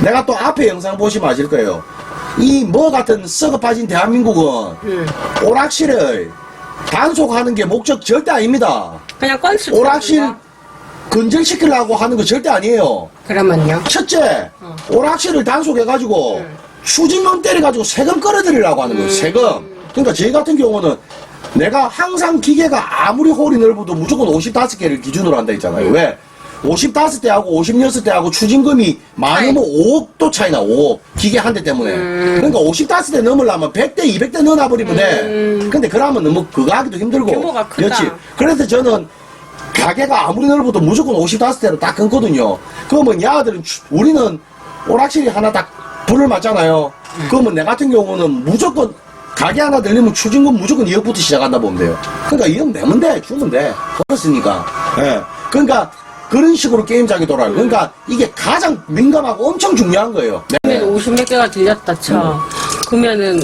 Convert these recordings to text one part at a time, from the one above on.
내가 또 앞에 영상 보시면 아실 거예요. 이 뭐 같은 썩어 빠진 대한민국은 오락실을 단속하는 게 목적 절대 아닙니다. 그냥 건수. 오락실 근절시키려고 하는 거 절대 아니에요. 그러면요? 첫째, 오락실을 단속해가지고 추징금 때려가지고 세금 끌어들이려고 하는 거예요. 세금. 그러니까 저희 같은 경우는 내가 항상 기계가 아무리 홀이 넓어도 무조건 55개를 기준으로 한다 했잖아요. 왜? 55대하고 56대하고 추징금이 많으면 5억도 차이나, 5억. 기계 한 대 때문에. 그러니까 55대 넘으려면 100대, 200대 넣어놔버리면 돼. 근데 그러면 너무 그거 하기도 힘들고. 규모가 크다. 그렇지. 그래서 저는 가게가 아무리 넓어도 무조건 55대로 딱 끊거든요. 그러면 야들은, 우리는 오락실이 하나 딱 불을 맞잖아요. 그러면 내 같은 경우는 무조건 가게 하나 들리면 추징금 무조건 2억부터 시작한다 보면 돼요. 그러니까 2억 내면 돼. 주면 돼. 그렇으니까. 예. 그러니까 그런 식으로 게임장이 돌아요. 그러니까 이게 가장 민감하고 엄청 중요한 거예요. 네. 50몇 개가 들렸다 쳐. 그러면은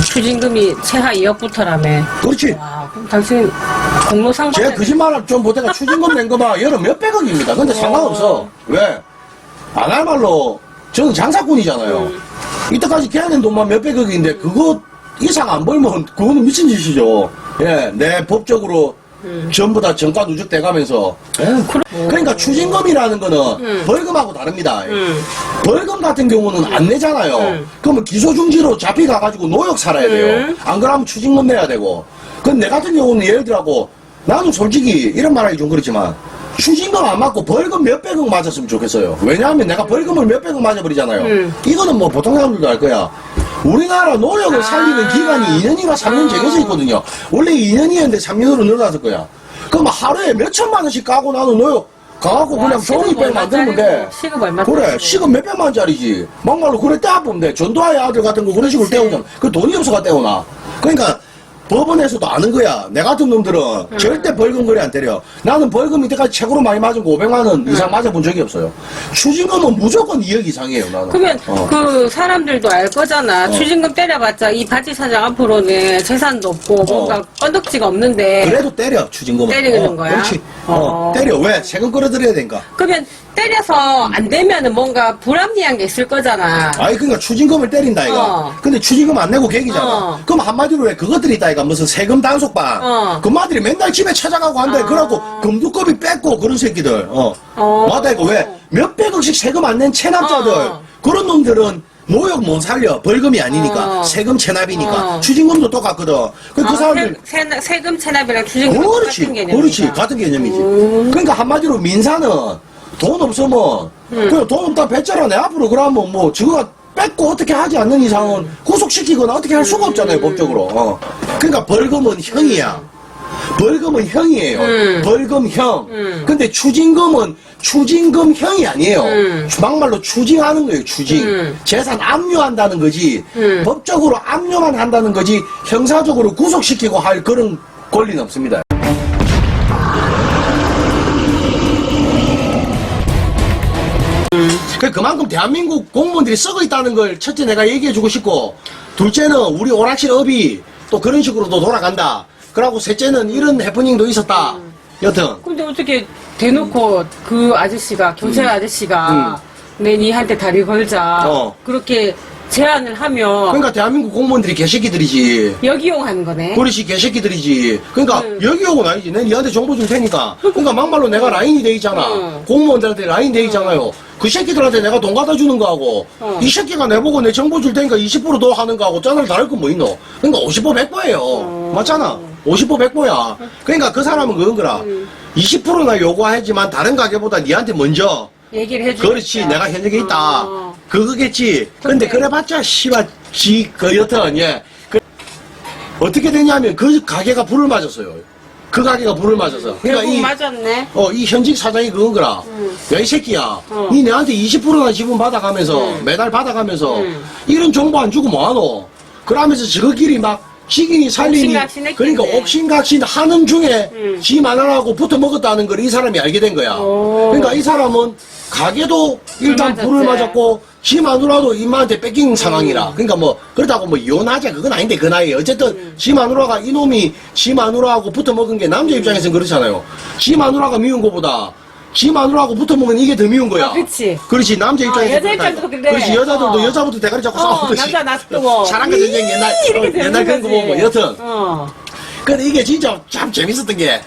추징금이 최하 2억부터라며. 그렇지. 와, 그럼 당신 공로상 제가 거짓말을 좀 보다가 추징금 낸 거 봐. 여러 몇백억입니다. 근데 상관없어. 왜? 안 할 말로 저는 장사꾼이잖아요. 이때까지 계약된 돈만 몇백억인데 그거 이상 안 벌면 그거는 미친 짓이죠. 예, 내 법적으로 전부 다 정가 누적 돼가면서. 예? 그러니까 추징금이라는 거는 벌금하고 다릅니다. 벌금 같은 경우는 안 내잖아요. 그러면 기소중지로 잡혀가가지고 노역 살아야 돼요. 안 그러면 추징금 내야 되고. 그럼 내 같은 경우는 예를 들어고 나는 솔직히 이런 말하기 좀 그렇지만 추징금 안 맞고 벌금 몇백억 맞았으면 좋겠어요. 왜냐하면 내가 벌금을 몇백억 맞아버리잖아요. 이거는 뭐 보통 사람들도 알 거야. 우리나라 노역을 살리는 기간이 2년인가 3년 정해져 있거든요. 원래 2년이었는데 3년으로 늘어났을 거야. 그럼 하루에 몇천만 원씩 까고 나는 노역 가갖고 그냥 종이백 만들면 돼. 시급 얼마? 그래, 시급 몇백만 원짜리지. 막말로 그래 떼어보면 돼. 전두환의 아들 같은 거 그런 식으로 떼우잖아. 그 돈이 없어가 떼우나. 그러니까 법원에서도 아는 거야. 내 같은 놈들은 절대 벌금 거래 안 때려. 나는 벌금 이때까지 최고로 많이 맞은 거 500만 원 이상 맞아본 적이 없어요. 추징금은 무조건 2억 이상이에요, 나는. 그러면 그 사람들도 알 거잖아. 추징금 때려봤자 이 바지 사장 앞으로는 재산도 없고 뭔가 건덕지가 없는데. 그래도 때려, 추징금은. 때리는 거야? 그렇지. 때려. 왜? 세금 끌어들여야 되니까. 그러면 때려서 안 되면은 뭔가 불합리한 게 있을 거잖아. 아니, 그러니까 추징금을 때린다, 이거. 근데 추징금 안 내고 객이잖아. 그럼 한마디로 왜 그것들이 있다, 이거. 무슨 세금 단속반. 그 마들이 맨날 집에 찾아가고 한다. 그러고 금두껍이 뺏고 그런 새끼들. 맞다, 이거. 왜? 몇백억씩 세금 안 낸 체납자들. 그런 놈들은 노역 못 살려. 벌금이 아니니까. 세금 체납이니까. 추징금도 똑같거든. 그 사람들. 세금 체납이랑 추징금 그렇지. 같은 개념이다. 그렇지. 같은 개념이지. 그러니까 한마디로 민사는 돈 없으면 그냥 돈 없다 뱉잖아. 내 앞으로 그러면 뭐 저거가 뺏고 어떻게 하지 않는 이상은 구속시키거나 어떻게 할 수가 없잖아요, 법적으로. 그러니까 벌금은 형이야. 벌금은 형이에요. 벌금형. 근데 추징금은 추징금형이 아니에요. 막말로 추징하는 거예요, 추징. 재산 압류한다는 거지. 법적으로 압류만 한다는 거지 형사적으로 구속시키고 할 그런 권리는 없습니다. 그만큼 대한민국 공무원들이 썩어 있다는 걸 첫째 내가 얘기해주고 싶고, 둘째는 우리 오락실 업이 또 그런 식으로도 돌아간다. 그러고 셋째는 이런 해프닝도 있었다. 여튼. 근데 어떻게 대놓고 그 아저씨가 경찰 아저씨가 내 니한테 다리 걸자 그렇게 제안을 하면 그러니까 대한민국 공무원들이 개새끼들이지. 역이용하는 거네. 그렇지, 개새끼들이지. 그러니까 역이용은 아니지. 내 니한테 정보 줄 테니까. 그러니까 막말로 내가 라인이 돼 있잖아. 공무원들한테 라인 돼 있잖아요. 그 새끼들한테 내가 돈 갖다 주는 거하고 이 새끼가 내보고 내 정보 줄 테니까 20% 더 하는 거하고 짠을 다를 건 뭐 있노? 그러니까 50% 100%예요. 맞잖아. 50% 100%야. 그러니까 그 사람은 그런 거라. 20%나 요구하지만 다른 가게보다 니한테 먼저 얘기를 해주겠다. 그렇지, 내가 현역에 있다. 그거겠지. 근데 그래봤자 씨발 여튼 예. 어떻게 되냐면 그 가게가 불을 맞았어요. 그 가게가 불을 맞아서. 결국 맞았네. 이 현직 사장이 그건 거라. 야, 이 새끼야. 니 내한테 20%나 지분 받아가면서, 매달 받아가면서, 이런 정보 안 주고 뭐하노? 그러면서 저거끼리 막, 지기니 살리니, 옥신각신 그러니까 했겠네. 옥신각신 하는 중에, 지 마누라하고 붙어 먹었다는 걸 이 사람이 알게 된 거야. 그러니까 이 사람은, 가게도 일단 불을 맞았고, 지 마누라도 이마한테 뺏긴 상황이라. 그러니까 뭐, 그렇다고 뭐 이혼하자 그건 아닌데, 그 나이에. 어쨌든, 지 마누라가, 이놈이 지 마누라하고 붙어 먹은 게 남자 입장에서는 그렇잖아요. 지 마누라가 미운 거보다, 지 마누라하고 붙어먹으면 이게 더 미운 거야. 그치. 그렇지. 남자 입장에서. 여자 그렇다, 입장도 이거. 그래. 그렇지. 여자들도 여자부터 대가리 잡고 싸우듯이. 남자 놔두고 뭐. 사랑과 전쟁 이렇게 옛날 그런 거 보면 여튼. 근데 이게 진짜 참 재밌었던 게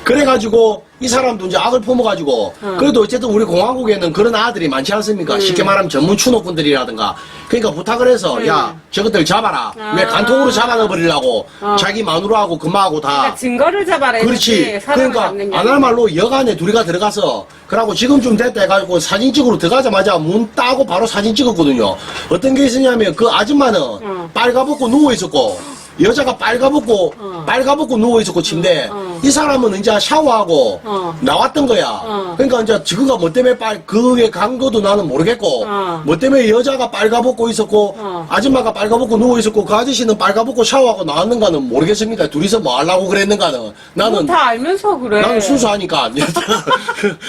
그래가지고 이 사람도 이제 악을 품어가지고 그래도 어쨌든 우리 공화국에는 그런 아들이 많지 않습니까? 쉽게 말하면 전문 추노꾼들이라든가 그러니까 부탁을 해서 야 저것들 잡아라. 왜 간통으로 잡아넣어버리려고 자기 마누라하고 금마하고 다 그러니까 증거를 잡아라. 그렇지. 사람을 그러니까 잡는 게 안 할 말로 여간에 둘이가 들어가서 그러고 지금쯤 됐다 해가지고 사진 찍으러 들어가자마자 문 따고 바로 사진 찍었거든요. 어떤 게 있었냐면 그 아줌마는 빨가벗고 누워 있었고 여자가 빨가벗고 누워 있었고 침대에 이 사람은 이제 샤워하고 나왔던 거야. 그러니까 이제 지그가 뭐 때문에 그에 간 것도 나는 모르겠고 뭐 때문에 여자가 빨가벗고 있었고 아줌마가 빨가벗고 누워 있었고 그 아저씨는 빨가벗고 샤워하고 나왔는가는 모르겠습니다. 둘이서 뭐 하려고 그랬는가는 나는 다 알면서 그래. 나는 순수하니까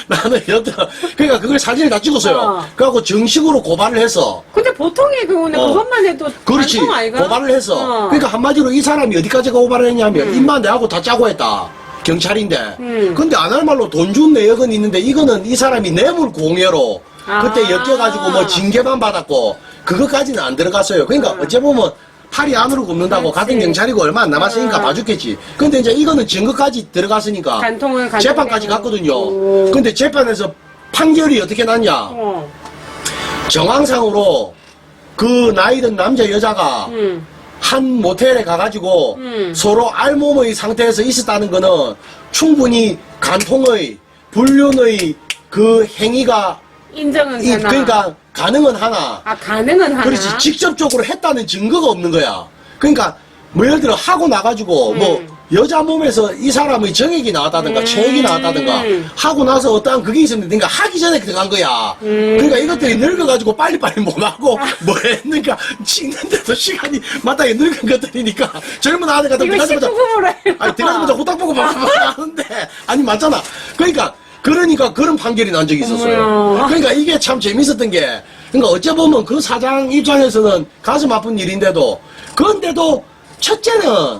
나는 여튼 그러니까 그걸 사진을 다 찍었어요. 그래갖고 정식으로 고발을 해서 근데 보통의 경우는 그것만 해도 그렇지 간통 아이가? 고발을 해서 그러니까 한마디로 이 사람이 어디까지 고발을 했냐면 입만 내하고 다 짜고 했다. 경찰인데 근데 안 할 말로 돈 준 내역은 있는데 이거는 이 사람이 뇌물 공여로 그때 엮여가지고 뭐 징계만 받았고 그것까지는 안 들어갔어요. 그러니까 어째 보면 팔이 안으로 굽는다고 그렇지. 같은 경찰이고 얼마 안 남았으니까 봐줬겠지. 근데 이제 이거는 증거까지 들어갔으니까 간통은 재판까지 갔거든요. 근데 재판에서 판결이 어떻게 났냐? 정황상으로 그 나이든 남자 여자가 한 모텔에 가가지고 서로 알몸의 상태에서 있었다는 거는 충분히 간통의 불륜의 그 행위가 인정은 되나? 그러니까 가능은 하나. 가능은 하나. 그렇지. 직접적으로 했다는 증거가 없는 거야. 그러니까 뭐 예를 들어 하고 나가지고 뭐 여자 몸에서 이 사람의 정액이 나왔다든가 체액이 나왔다든가 하고 나서 어떠한 그게 있었는데 그러니까 하기 전에 들어간 거야. 그러니까 이것들이 늙어가지고 빨리빨리 못 하고 뭐 했는가 찍는데도 시간이 마땅히 늙은 것들이니까 젊은 아들 같은 이거 19금으로 해. 아니 들어가자마자 호딱 보고 막 하는데 아니 맞잖아. 그러니까 그런 판결이 난 적이 있었어요. 어머야. 그러니까 이게 참 재밌었던 게 그러니까 어째 보면 그 사장 입장에서는 가슴 아픈 일인데도 그런데도 첫째는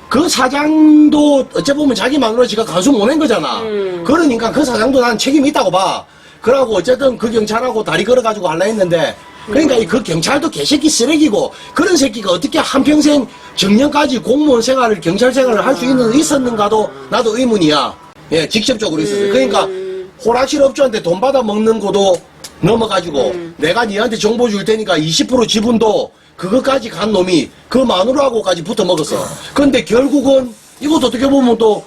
그 사장도 어째 보면 자기 마누라 지가 간수 못 낸 거잖아. 그러니까 그 사장도 난 책임이 있다고 봐. 그러고 어쨌든 그 경찰하고 다리 걸어가지고 할라 했는데 그러니까 그 경찰도 개새끼 쓰레기고 그런 새끼가 어떻게 한평생 정년까지 공무원 생활을 경찰 생활을 할 수 있었는가도 나도 의문이야. 예, 직접적으로 있었어요. 그러니까 호락실 업주한테 돈 받아 먹는 것도 넘어가지고 내가 니한테 정보 줄 테니까 20% 지분도 그것까지 간 놈이 그 마누라하고까지 붙어 먹었어. 근데 결국은 이것도 어떻게 보면 또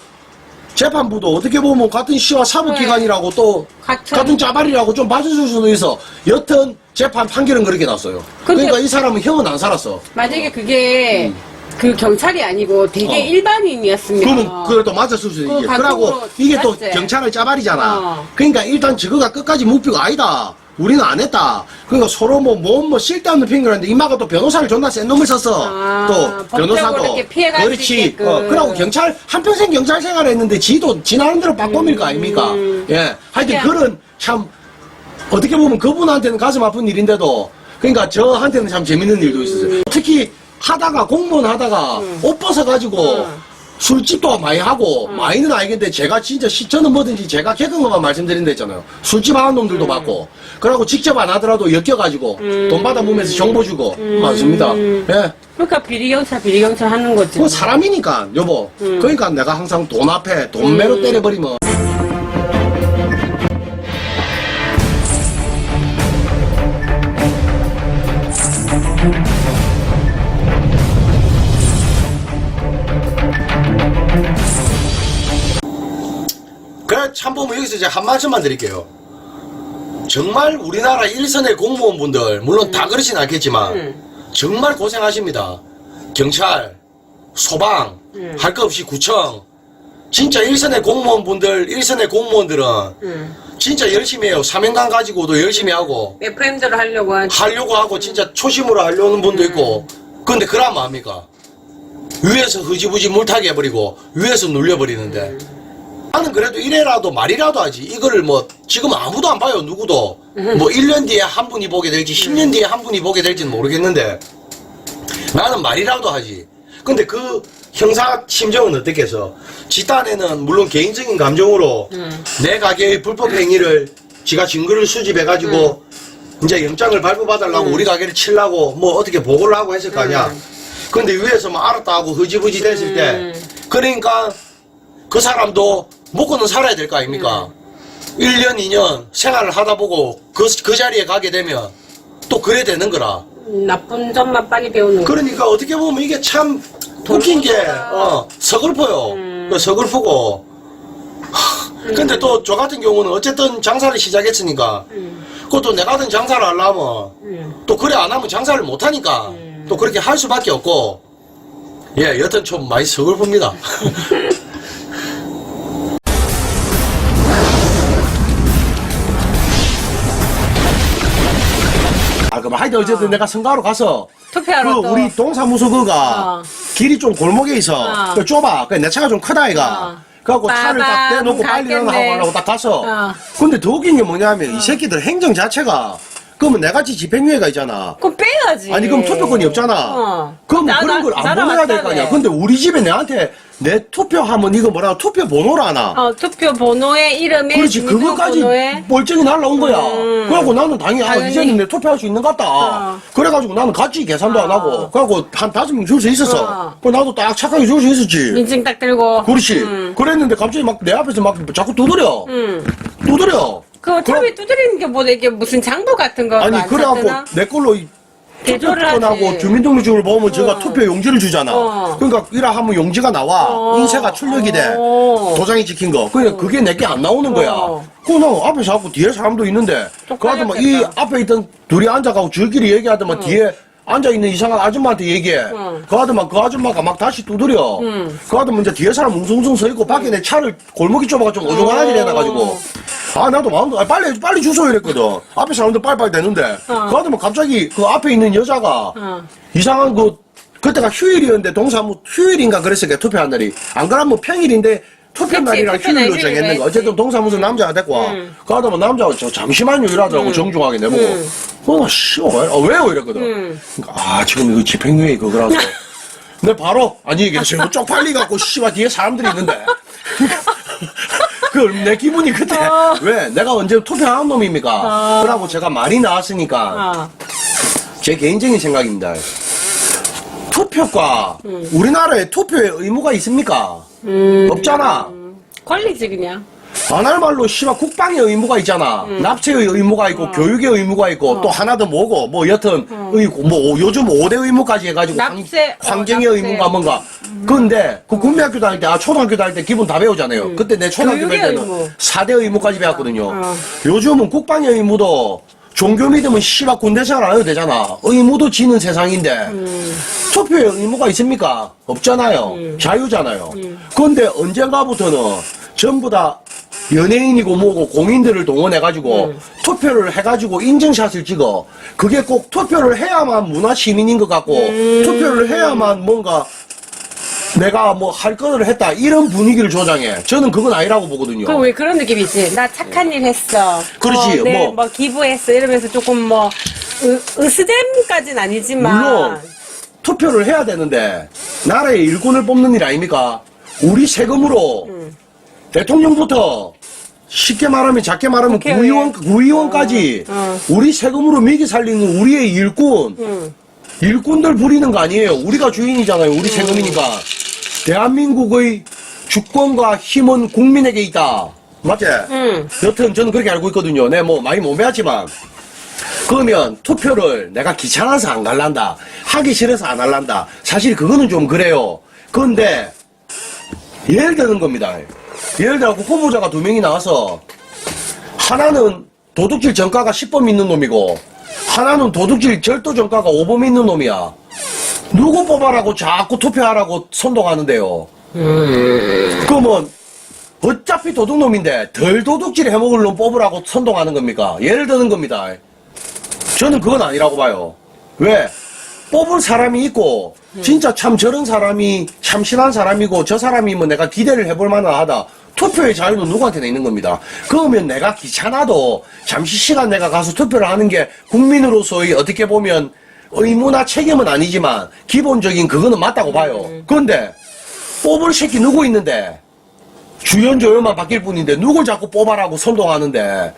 재판부도 어떻게 보면 같은 시와 사법기관이라고 또 같은 짜발이라고 좀 봐줄 수도 있어. 여튼 재판 판결은 그렇게 났어요. 그러니까 이 사람은 형은 안 살았어. 만약에 그게 그 경찰이 아니고 되게 일반인이었으면 그러면 그래도 맞았을 수 있지. 그러고 이게 또 맞지? 경찰의 짜발이잖아. 그러니까 일단 저거가 끝까지 묵비가 아니다. 우리는 안 했다. 그러니까 서로 뭐 쓸데없는 핑계를 했는데 이마가 또 변호사를 존나 센 놈을 썼어. 또 변호사도. 이렇게 피해갈 수 그렇지. 있게끔. 그러고 경찰 한평생 경찰 생활을 했는데 지도 지나는 대로 빠꼼일 거 아닙니까? 예. 하여튼 그런 참 어떻게 보면 그분한테는 가슴 아픈 일인데도 그러니까 저한테는 참 재밌는 일도 있었어요. 특히 하다가 공무원 하다가 옷 벗어가지고 술집도 많이 하고 많이는 아니겠는데 제가 진짜 저는 뭐든지 제가 겪은 것만 말씀드린 데 있잖아요. 술집 하는 놈들도 많고 그러고 직접 안 하더라도 엮여가지고 돈 받아 보면서 정보 주고 많습니다. 예. 그러니까 비리경찰 하는 거지. 그 사람이니까 여보. 그러니까 내가 항상 돈 앞에 돈매로 때려버리면 그래 참 보면 여기서 이제 한 말씀만 드릴게요. 정말 우리나라 일선의 공무원분들 물론 다 그렇진 않겠지만 정말 고생하십니다. 경찰, 소방, 할 것 없이 구청 진짜 일선의 공무원분들 일선의 공무원들은 진짜 열심히 해요. 사명감 가지고도 열심히 하고 FM대로 하려고 하고 진짜 초심으로 하려는 분도 있고 근데 그러면 뭐합니까? 위에서 흐지부지 물타기 해버리고 위에서 눌려버리는데 나는 그래도 이래라도 말이라도 하지. 이거를 뭐 지금 아무도 안 봐요. 누구도. 뭐 1년 뒤에 한 분이 보게 될지 10년 뒤에 한 분이 보게 될지는 모르겠는데 나는 말이라도 하지. 근데 그 형사 심정은 어떻겠어? 집단에는 물론 개인적인 감정으로 내 가게의 불법 행위를 지가 증거를 수집해가지고 이제 영장을 발부받으려고 우리 가게를 치려고 뭐 어떻게 보고를 하고 했을 거 아니야. 근데 위에서 뭐 알았다 하고 흐지부지 됐을 때 그러니까 그 사람도 먹고는 살아야 될 거 아닙니까? 1년, 2년 생활을 하다 보고 그 자리에 가게 되면 또 그래 되는 거라. 나쁜 점만 빨리 배우는 거. 그러니까 어떻게 보면 이게 참 웃긴 게, 서글퍼요. 서글프고. 근데 또 저 같은 경우는 어쨌든 장사를 시작했으니까, 그것도 내 같은 장사를 하려면, 또 그래 안 하면 장사를 못 하니까, 또 그렇게 할 수밖에 없고, 예, 여튼 좀 많이 서글픕니다. 그럼 하여튼 어쨌든 내가 선거하러 가서 투표하러 또. 우리 동사무소 그가 길이 좀 골목에 있어. 그 좁아. 내 차가 좀 크다 이가. 그래갖고 차를 딱 떼놓고 빨리 일어나고 하려고 딱 갔어. 근데 더 웃긴 게 뭐냐면 이 새끼들 행정 자체가 그러면 내같이 집행유예가 있잖아. 그럼 빼야지. 아니 그럼 투표권이 없잖아. 그러면 그런 걸 안 보내야 될 거 아니야. 근데 우리 집에 내한테 내 투표하면 이거 뭐라 투표 번호를 하나. 투표 번호에 이름에 그렇지 그거까지 번호에. 멀쩡히 날라온 거야. 그래갖고 나는 당연히 이제는 내 투표할 수 있는 것 같다. 그래가지고 나는 같이 계산도 안 하고 그래갖고 한 5명 줄 수 있었어. 그 나도 딱 착하게 줄 수 있었지. 민증 딱 들고. 그렇지. 그랬는데 갑자기 막 내 앞에서 막 자꾸 두드려. 두드려. 그 처음에 두드리는 게 뭐 이게 무슨 장부 같은 거. 아니 그래갖고 내 걸로 대조를 투표권하고 하지. 주민등록증을 보면 제가 투표 용지를 주잖아. 그러니까 이라 하면 용지가 나와. 인쇄가 출력이 돼. 도장이 찍힌 거. 그러니까 그게 내게 안 나오는 거야. 그거 나 앞에 자꾸 뒤에 사람도 있는데 그러더만 이 앞에 있던 둘이 앉아가고 저끼리 얘기하더만 뒤에 앉아있는 이상한 아줌마한테 얘기해. 그러더만 그 아줌마가 막 다시 두드려. 그러더만 이제 뒤에 사람 웅성웅성 서있고 밖에 내 차를 골목이 좁아가 좀 어중간하게 돼놔가지고 나도 마음도 빨리 주소 이랬거든. 앞에 사람들 빨리빨리 되는데 그러더만 갑자기 그 앞에 있는 여자가 이상한 그때가 휴일이었는데 휴일인가 그랬으니까 투표한 날이 안 그러면 평일인데 투표 날이랑 휴일로 정했는 거. 어쨌든 동사무소 남자가 데리고 와. 그러더만 남자가 잠시만요 이러더라고 정중하게 내보고. 씨발 왜요 이랬거든. 그러니까 지금 이거 집행유예 그거라서. 근데 바로 아니 이게 지금 쪽팔리갖고 씨발 뒤에 사람들이 있는데. 내 기분이 그때 왜 내가 언제 투표한 놈입니까? 그러고 제가 말이 나왔으니까 제 개인적인 생각입니다. 투표과 우리나라에 투표에 의무가 있습니까? 없잖아. 권리지 그냥. 안 할 말로 씨발 국방의 의무가 있잖아. 납치의 의무가 있고 교육의 의무가 있고 또 하나 더 뭐고 뭐 여튼 뭐 요즘 5대 의무까지 해가지고 환경의 의무가 뭔가. 근데 그 국민학교 다닐 때 초등학교 다닐 때 기본 다 배우잖아요. 그때 내 초등학교 다닐 때는 4대 의무까지 배웠거든요. 요즘은 국방의 의무도 종교 믿으면 씨발 군대 생활 안 해도 되잖아. 의무도 지는 세상인데 투표에 의무가 있습니까? 없잖아요. 자유잖아요. 그런데 언젠가부터는 전부 다 연예인이고 뭐고 공인들을 동원해가지고 투표를 해가지고 인증샷을 찍어. 그게 꼭 투표를 해야만 문화 시민인 것 같고 투표를 해야만 뭔가 내가 뭐 할 거를 했다 이런 분위기를 조장해. 저는 그건 아니라고 보거든요. 그 왜 그런 느낌이지? 나 착한 일 했어. 그렇지, 뭐 기부했어 이러면서 조금 뭐 으스댐까지는 아니지만 물론 투표를 해야 되는데 나라의 일꾼을 뽑는 일 아닙니까? 우리 세금으로 대통령부터 쉽게 말하면 작게 말하면 구의원까지 우리 세금으로 먹이 살리는 우리의 일꾼들 부리는 거 아니에요. 우리가 주인이잖아요. 우리 세금이니까. 대한민국의 주권과 힘은 국민에게 있다. 맞지? 여튼 저는 그렇게 알고 있거든요. 내 뭐 많이 못 배웠지만. 그러면 투표를 내가 귀찮아서 안 갈란다. 하기 싫어서 안 할란다. 사실 그거는 좀 그래요. 그런데 예를 드는 겁니다. 예를 들어 후보자가 2명이 나와서 하나는 도둑질 전과가 10범 있는 놈이고 하나는 도둑질 절도 전과가 5범 있는 놈이야. 누구 뽑아라고 자꾸 투표하라고 선동하는데요. 그러면 어차피 도둑놈인데 덜 도둑질 해먹을 놈 뽑으라고 선동하는 겁니까? 예를 드는 겁니다. 저는 그건 아니라고 봐요. 왜? 뽑을 사람이 있고 진짜 참 저런 사람이 참신한 사람이고 저 사람이면 내가 기대를 해볼 만하다. 투표의 자유는 누구한테나 있는 겁니다. 그러면 내가 귀찮아도 잠시 시간 내가 가서 투표를 하는 게 국민으로서의 어떻게 보면 의무나 책임은 아니지만 기본적인 그거는 맞다고 봐요. 그런데 뽑을 새끼 누구 있는데 주연 조연만 바뀔 뿐인데 누굴 자꾸 뽑아라고 선동하는데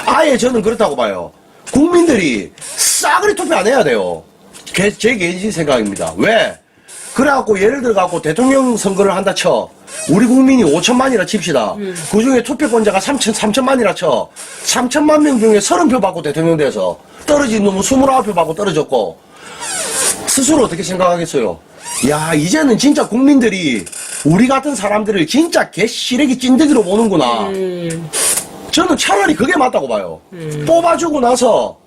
아예 저는 그렇다고 봐요. 국민들이 싸그리 투표 안 해야 돼요. 제 개인적인 생각입니다. 왜? 그래갖고 예를 들어갖고 대통령 선거를 한다 쳐. 우리 국민이 5천만이라 칩시다. 그 중에 투표권자가 3천만이라 쳐. 3천만 명 중에 30표 받고 대통령 돼서 떨어진 놈은 29표 받고 떨어졌고 스스로 어떻게 생각하겠어요? 야, 이제는 진짜 국민들이 우리 같은 사람들을 진짜 개시래기 찐득이로 보는구나. 저는 차라리 그게 맞다고 봐요. 뽑아주고 나서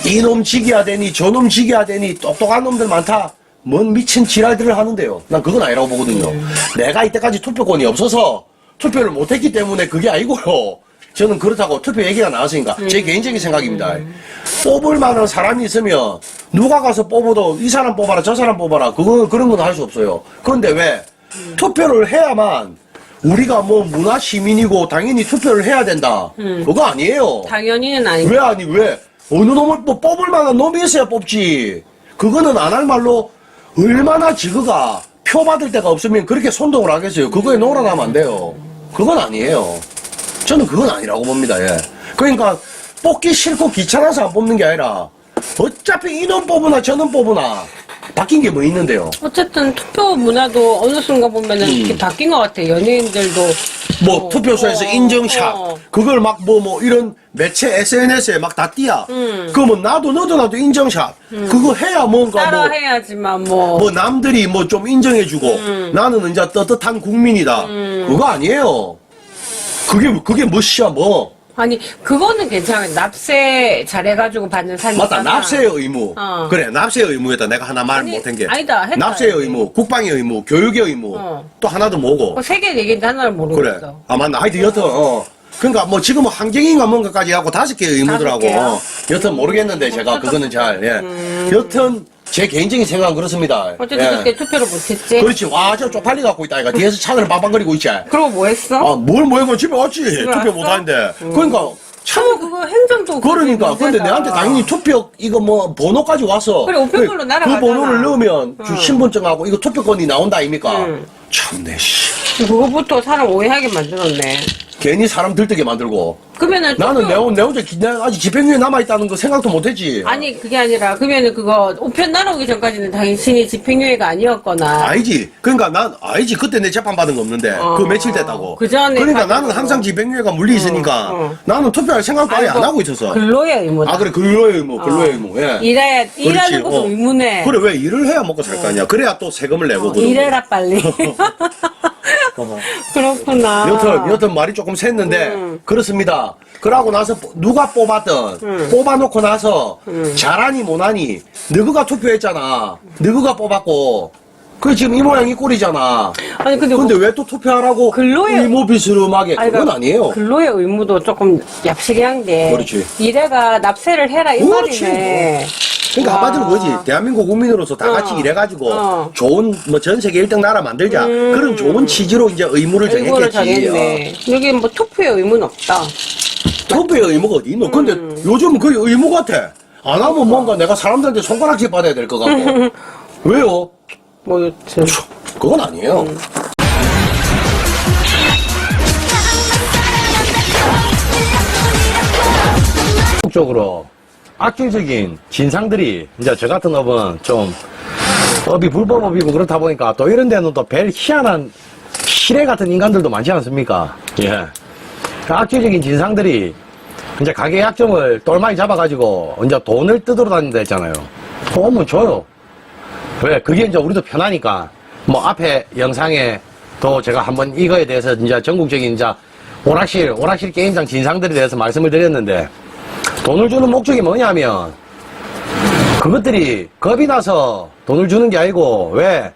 이놈 지겨야 되니 저놈 지겨야 되니 똑똑한 놈들 많다. 뭔 미친 지랄들을 하는데요. 난 그건 아니라고 보거든요. 내가 이때까지 투표권이 없어서 투표를 못했기 때문에 그게 아니고요. 저는 그렇다고 투표 얘기가 나왔으니까 제 개인적인 생각입니다. 뽑을 만한 사람이 있으면 누가 가서 뽑아도 이 사람 뽑아라 저 사람 뽑아라 그런 건 할 수 없어요. 그런데 왜 투표를 해야만 우리가 뭐 문화 시민이고 당연히 투표를 해야 된다. 그거 아니에요. 당연히는 아니고. 왜 어느 놈을 뽑을 만한 놈이 있어야 뽑지. 그거는 안 할 말로 얼마나 지그가 표 받을 데가 없으면 그렇게 선동을 하겠어요. 그거에 놀아나면 안 돼요. 그건 아니에요. 저는 그건 아니라고 봅니다. 예. 그러니까 뽑기 싫고 귀찮아서 안 뽑는 게 아니라 어차피 이놈 뽑으나 저놈 뽑으나 바뀐 게 뭐 있는데요. 어쨌든 투표 문화도 어느 순간 보면은 이렇게 바뀐 것 같아. 연예인들도 뭐 투표소에서 인증샷 그걸 막 뭐 이런 매체 SNS에 막 다 띄야. 그러면 너도 인증샷 그거 해야 뭔가 따라 뭐 해야지만 뭐 남들이 뭐 좀 인정해주고 나는 이제 떳떳한 국민이다. 그거 아니에요. 그게 뭐시야 뭐. 아니 그거는 괜찮아요. 납세 잘해가지고 받는 사람 맞다. 납세의 의무. 어. 그래 납세의 의무였다. 내가 하나 말 아니, 못한 게. 아니다, 했다. 납세의 의무, 국방의 의무, 교육의 의무. 또 하나도 뭐고. 세 개 얘기인데 하나를 모르겠어. 그래. 아 맞나. 하여튼 여튼 그러니까 뭐 지금은 환경인가 뭔가까지 하고 5개의 의무더라고. 5개요? 여튼 모르겠는데 제가 그거는 잘. 예. 여튼 제 개인적인 생각은 그렇습니다. 어쨌든 예. 그때 투표를 못했지. 그렇지. 와, 저 쪽팔리 갖고 있다. 이거 뒤에서 차들 빵빵거리고 있지. 그러고 뭐 했어? 아, 뭐 집에 왔지. 투표 왔어? 못 하는데. 그러니까 참 그거 행정도 그러니까 근데 문제다. 내한테 당연히 투표 이거 뭐 번호까지 왔어. 그래, 우편물로 그 날아가잖아. 번호를 넣으면 신분증하고 이거 투표권이 나온다 아닙니까? 참내 씨. 그거부터 사람 오해하게 만들었네. 괜히 사람 들뜨게 만들고. 그러면은 나는 투표- 내 혼자 내가 아직 집행유예 남아있다는 거 생각도 못했지. 아니 그게 아니라 그러면은 그거 우편 날아오기 전까지는 당신이 집행유예가 아니었거나 알지. 그러니까 난 알지. 그때 내 재판 받은 거 없는데 그 며칠 됐다고. 그 전에 그러니까 받은 나는 거고. 항상 집행유예가 물리 있으니까 나는 투표할 생각도 아예 안 아이고, 하고 있었어. 근로의 의무다. 아 그래 근로의 의무, 근로의 의무. 예. 일하는 것도 의무네. 그래 왜 일을 해야 먹고 살 거 아니야. 그래야 또 세금을 내고 그러고. 일해라 빨리. 그렇구나. 여튼 말이 조금 샜는데 그렇습니다. 그러고 나서 누가 뽑았든 뽑아놓고 나서 잘하니 못하니 너가 투표했잖아. 너가 뽑았고 그 지금 이 모양 이 꼴이잖아. 아니 근데 왜 또 투표하라고 근로의- 의무비스름하게 그건 그러니까 아니에요. 근로의 의무도 조금 얍시한 게 그렇지. 일해가 납세를 해라 이 그렇지. 말이네. 그러니까 와. 한마디로 그거지. 대한민국 국민으로서 다 같이 일해가지고 좋은 뭐 전 세계 1등 나라 만들자. 그런 좋은 취지로 이제 의무를 의무를 정했겠지. 정했네. 여기 뭐 투표의 의무는 없다. 투표의 의무가 어디 있노? 근데 요즘은 그게 의무 같아. 안 하면 뭔가 내가 사람들한테 손가락질 받아야 될 것 같고. 왜요? 뭐 여튼 그건 아니에요. 적으로 악질적인 진상들이 이제 저 같은 업은 좀 업이 불법업이고 그렇다 보니까 또 이런 데는 또 별 희한한 시래 같은 인간들도 많지 않습니까? 예. 그 악질적인 진상들이 이제 가게 약점을 똘마니 잡아가지고 이제 돈을 뜯으러 다닌다 했잖아요. 돈은 줘요. 왜? 그게 이제 우리도 편하니까. 뭐 앞에 영상에 또 제가 한번 이거에 대해서 이제 전국적인 이제 오락실 게임장 진상들에 대해서 말씀을 드렸는데 돈을 주는 목적이 뭐냐면 그것들이 겁이 나서 돈을 주는 게 아니고 왜?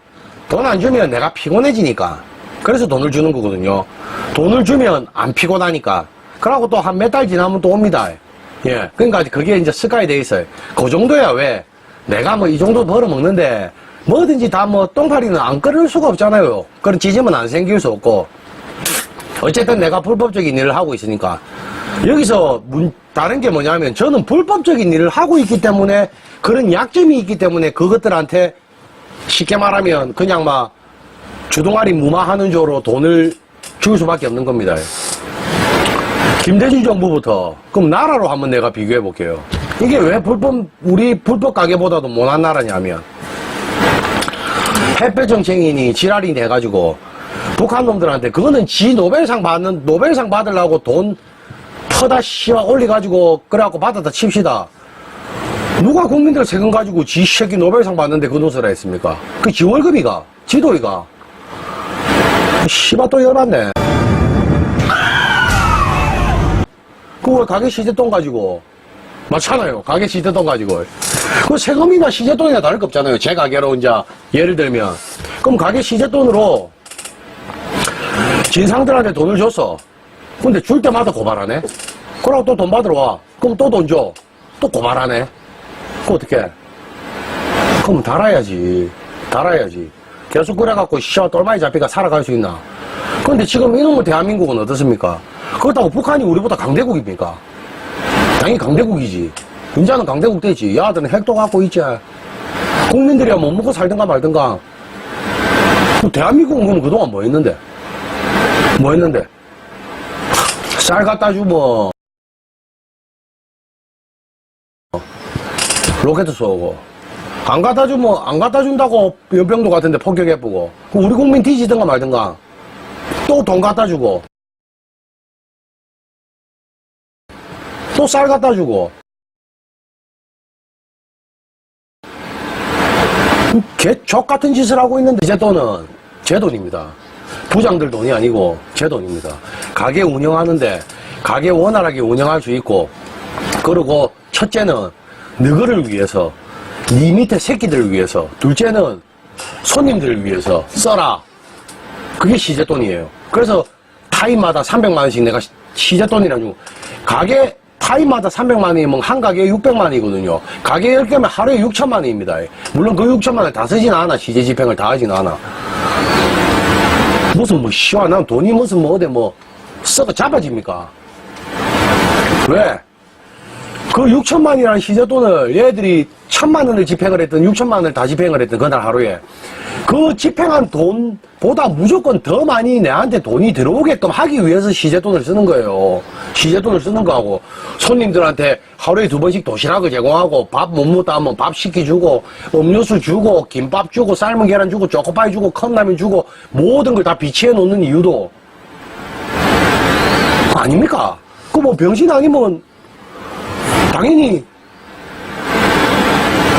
돈 안 주면 내가 피곤해지니까. 그래서 돈을 주는 거거든요. 돈을 주면 안 피곤하니까. 그러고 또 한 몇 달 지나면 또 옵니다. 예. 그러니까 그게 이제 습관이 돼 있어요. 그 정도야 왜? 내가 뭐 이 정도 벌어먹는데 뭐든지 다 뭐 똥파리는 안 끓을 수가 없잖아요. 그런 지점은 안 생길 수 없고. 어쨌든 내가 불법적인 일을 하고 있으니까. 여기서 다른 게 뭐냐면 저는 불법적인 일을 하고 있기 때문에 그런 약점이 있기 때문에 그것들한테 쉽게 말하면 그냥 막 주동아리 무마하는 조로 돈을 줄 수밖에 없는 겁니다. 김대중 정부부터 그럼 나라로 한번 내가 비교해 볼게요. 이게 왜 우리 불법 가게보다도 못한 나라냐면 햇볕 정책인이 지랄이 돼가지고 북한 놈들한테 그거는 지 노벨상 받으려고 돈 퍼다 씌워 올려가지고 그래갖고 받았다 칩시다. 누가 국민들 세금 가지고 지 새끼 노벨상 받는데 그 돈을 했습니까? 그 지 월급이가 지도이가 씨발 또 열받네. 그거 가게 시세돈 가지고 맞잖아요. 가게 시세돈 가지고 그 세금이나 시세돈이나 다를 거 없잖아요. 제 가게로 이제 예를 들면 그럼 가게 시세돈으로 진상들한테 돈을 줬어. 근데 줄 때마다 고발하네. 그러고 또 돈 받으러 와. 그럼 또 돈 줘. 또 고발하네. 그럼 어떡해? 그럼 달아야지. 계속 그래갖고 씨와 똘마이 잡히가 살아갈 수 있나? 근데 지금 이놈의 대한민국은 어떻습니까? 그렇다고 북한이 우리보다 강대국입니까? 당연히 강대국이지. 인자는 강대국 되지. 야들은 핵도 갖고 있지. 국민들이야 못 먹고 살든가 말든가. 대한민국은 그럼 그동안 뭐 했는데? 쌀 갖다 주면 로켓 쏘고 안 갖다 준다고 연평도 같은데 폭격해보고 우리 국민 뒤지든가 말든가 또 돈 갖다 주고 또 쌀 갖다 주고 개족 같은 짓을 하고 있는데 제 돈은 제 돈입니다. 부장들 돈이 아니고 제 돈입니다. 가게 운영하는데 가게 원활하게 운영할 수 있고 그리고 첫째는 너희를 위해서 네 밑에 새끼들을 위해서 둘째는 손님들을 위해서 써라. 그게 시제돈이에요. 그래서 타임마다 300만 원씩 내가 시제돈이라 주고 가게 타임마다 300만 원이면 한 가게에 600만 원이거든요. 가게 10개면 하루에 6천만 원입니다. 물론 그 6천만 원을 다 쓰진 않아. 시제 집행을 다 하진 않아. 무슨 뭐 시원한 돈이 무슨 뭐 어디 뭐 썩어 잡아집니까? 왜? 그 6천만이라는 시제돈을 얘들이 1,000만 원을 집행을 했든 6천만 원을 다 집행을 했든 그날 하루에 그 집행한 돈보다 무조건 더 많이 내한테 돈이 들어오게끔 하기 위해서 시제돈을 쓰는 거예요. 시제돈을 쓰는 거하고 손님들한테 하루에 2번씩 도시락을 제공하고 밥 못 먹다 하면 밥 시켜주고 음료수 주고 김밥 주고 삶은 계란 주고 초코파이 주고 컵라면 주고 모든 걸 다 비치해 놓는 이유도 아닙니까? 그 뭐 병신 아니면 당연히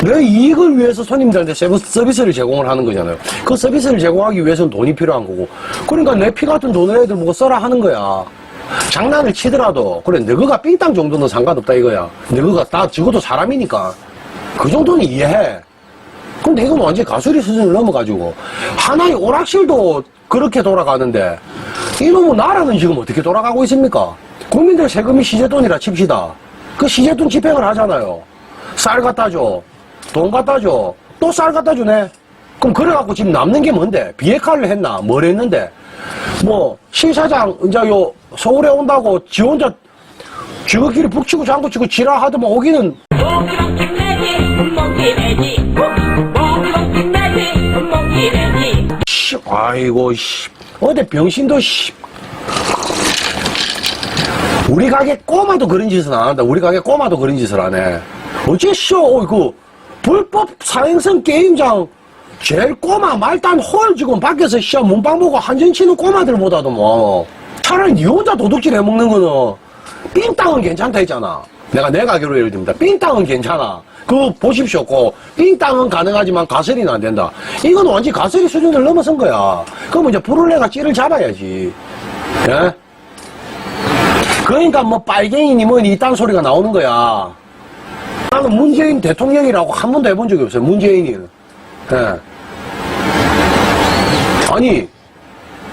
내 이익을 위해서 손님들한테 서비스를 제공을 하는 거잖아요. 그 서비스를 제공하기 위해서는 돈이 필요한 거고. 그러니까 내 피 같은 돈을 애들 보고 써라 하는 거야. 장난을 치더라도 그래 너가 삥땅 정도는 상관없다 이거야. 너가 다 적어도 사람이니까 그 정도는 이해해. 근데 이건 완전히 가수리 수준을 넘어가지고 하나의 오락실도 그렇게 돌아가는데 이놈의 나라는 지금 어떻게 돌아가고 있습니까? 국민들 세금이 시제돈이라 칩시다. 그 시제돈 집행을 하잖아요. 쌀 갖다 줘. 돈 갖다 줘. 또 쌀 갖다 주네. 그럼 그래갖고 지금 남는 게 뭔데? 비핵화를 했나? 뭘 했는데? 뭐, 신사장, 이제 요, 서울에 온다고 지 혼자 지극끼리 북치고 장구치고 지랄하더만 오기는. 아이고, 씨. 어디 병신도, 씨. 우리 가게 꼬마도 그런 짓은 안 한다. 우리 가게 꼬마도 그런 짓을 안 해. 어째 쇼, 그, 불법 사행성 게임장, 제일 꼬마, 말단 홀 지금 밖에서 시험 문방 보고 한전 치는 꼬마들보다도 뭐, 차라리 니 혼자 도둑질 해먹는 거는, 삥땅은 괜찮다 했잖아. 내가 내 가게로 예를 듭니다. 삥땅은 괜찮아. 그거 보십시오. 삥땅은 가능하지만 가설이는 안 된다. 이건 완전 가설이 수준을 넘어선 거야. 그러면 이제 불을내가 찌를 잡아야지. 예? 그러니까 뭐 빨갱이니 뭐니 이딴 소리가 나오는 거야. 나는 문재인 대통령이라고 한 번도 해본 적이 없어요. 문재인이. 예. 아니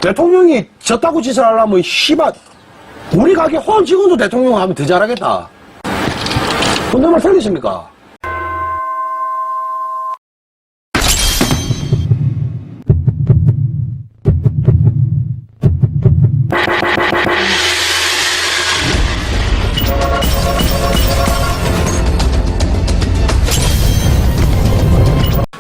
대통령이 저따구 짓을 하려면 씨발 우리 가게 홀 직원도 대통령 하면 더 잘하겠다. 근데 말 틀리십니까?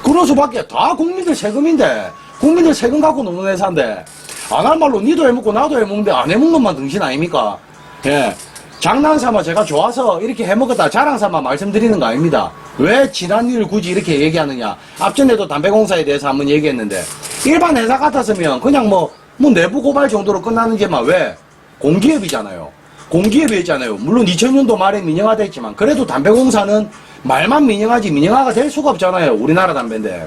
그럴 수밖에. 다 국민들 세금인데 국민들 세금 갖고 노는 회사인데 안 할 말로 니도 해먹고 나도 해먹는데 안 해먹는 것만 등신 아닙니까? 예. 장난삼아 제가 좋아서 이렇게 해먹었다 자랑삼아 말씀드리는 거 아닙니다. 왜 지난 일을 굳이 이렇게 얘기하느냐. 앞전에도 담배공사에 대해서 한번 얘기했는데 일반 회사 같았으면 그냥 뭐 내부 고발 정도로 끝나는지만 왜? 공기업이잖아요. 공기업이었잖아요. 물론 2000년도 말에 민영화됐지만 그래도 담배공사는 말만 민영화지 민영화가 될 수가 없잖아요. 우리나라 담배인데.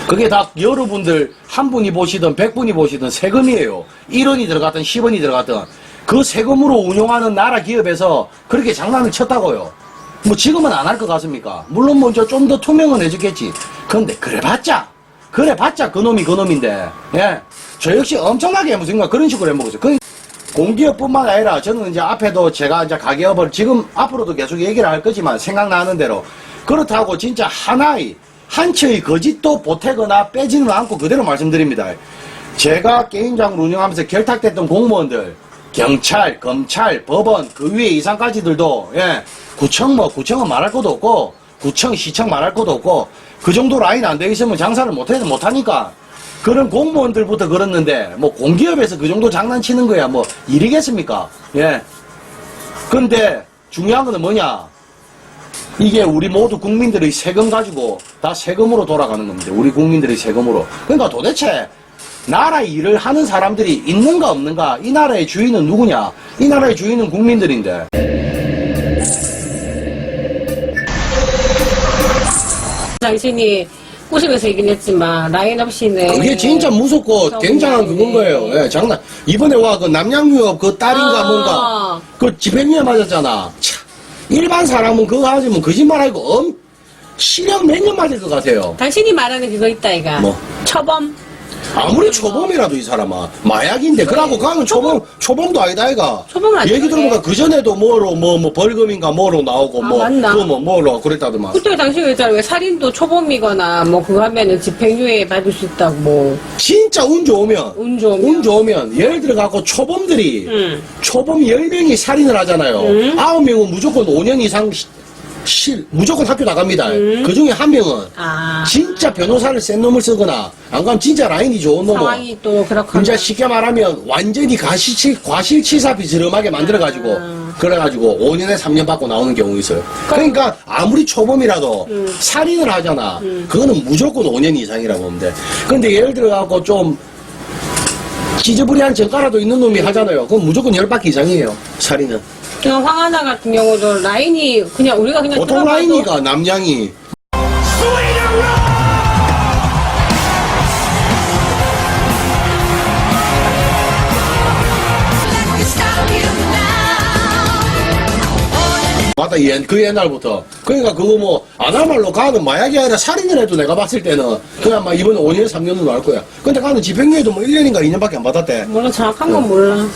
그게 다 여러분들 한 분이 보시든 100분이 보시든 세금이에요. 1원이 들어갔든 10원이 들어갔든 그 세금으로 운용하는 나라 기업에서 그렇게 장난을 쳤다고요. 뭐 지금은 안 할 것 같습니까? 물론 먼저 좀 더 투명은 해줬겠지. 근데 그래봤자 그놈이 그놈인데 예. 저 역시 엄청나게 해먹으니까 그런 식으로 해먹었어요. 공기업뿐만 아니라 저는 이제 앞에도 제가 이제 가게업을 지금 앞으로도 계속 얘기를 할 거지만 생각나는 대로 그렇다고 진짜 하나의 한치의 거짓도 보태거나 빼지는 않고 그대로 말씀드립니다. 제가 게임장을 운영하면서 결탁됐던 공무원들 경찰, 검찰, 법원 그 위에 이상까지들도 예, 구청은 말할 것도 없고 구청, 시청 말할 것도 없고 그 정도 라인 안 돼 있으면 장사를 못하니까 그런 공무원들부터 그랬는데 뭐 공기업에서 그 정도 장난치는 거야 뭐 일이겠습니까? 예. 근데 중요한 거는 뭐냐? 이게 우리 모두 국민들의 세금 가지고 다 세금으로 돌아가는 겁니다. 우리 국민들의 세금으로. 그러니까 도대체 나라 일을 하는 사람들이 있는가 없는가? 이 나라의 주인은 누구냐? 이 나라의 주인은 국민들인데. 당신이 웃으면서 얘기는 했지만 라인업 씨는 그게 진짜 무섭고 굉장한 그건 거예요. 예, 장난. 이번에 와 그 남양유업 그 딸인가 뭔가 그 집행유예 맞았잖아. 참, 일반 사람은 그거 하지만 거짓말하고 실형 몇 년 맞을 것 같아요. 당신이 말하는 그거 있다 이가 뭐? 처범. 아무리 초범이라도 이 사람아 마약인데 그러고 가면 초범도 아니다 이가. 초범은 아니야. 얘기 들어보니까 그 전에도 뭐로 뭐 벌금인가 뭐로 나오고 맞나? 그거 뭐로 그랬다더만. 그때 당시 그랬잖아. 왜 살인도 초범이거나 뭐 그거 하면은 집행유예 받을 수 있다고 뭐. 진짜 운 좋으면 예를 들어 갖고 초범들이 초범 10명이 살인을 하잖아요. 9명은 무조건 5년 이상 무조건 학교 나갑니다. 그 중에 한 명은 진짜 변호사를 센 놈을 쓰거나 안 그러면 진짜 라인이 좋은 놈은 상황이 또 그렇고 진짜 쉽게 말하면 완전히 과실치사비 저렴하게 만들어가지고 그래가지고 5년에 3년 받고 나오는 경우 있어요. 그러니까 아무리 초범이라도 살인을 하잖아. 그거는 무조건 5년 이상이라고 보면 돼. 근데 예를 들어갖고 좀 지저분한 전과라도 있는 놈이 하잖아요. 그건 무조건 10바퀴 이상이에요. 살인은. 그냥 황하나 같은 경우도 라인이 그냥 우리가 그냥 보통 들어봐도 라인이가 남양이 맞다 그 옛날부터 그러니까 그거 뭐 안 할 말로 가는 마약이 아니라 살인을 해도 내가 봤을 때는 그냥 막 이번에 5년 3년은 나올 거야. 근데 가는 집행유예도 뭐 1년인가 2년밖에 안 받았대. 물론 정확한 건 몰라.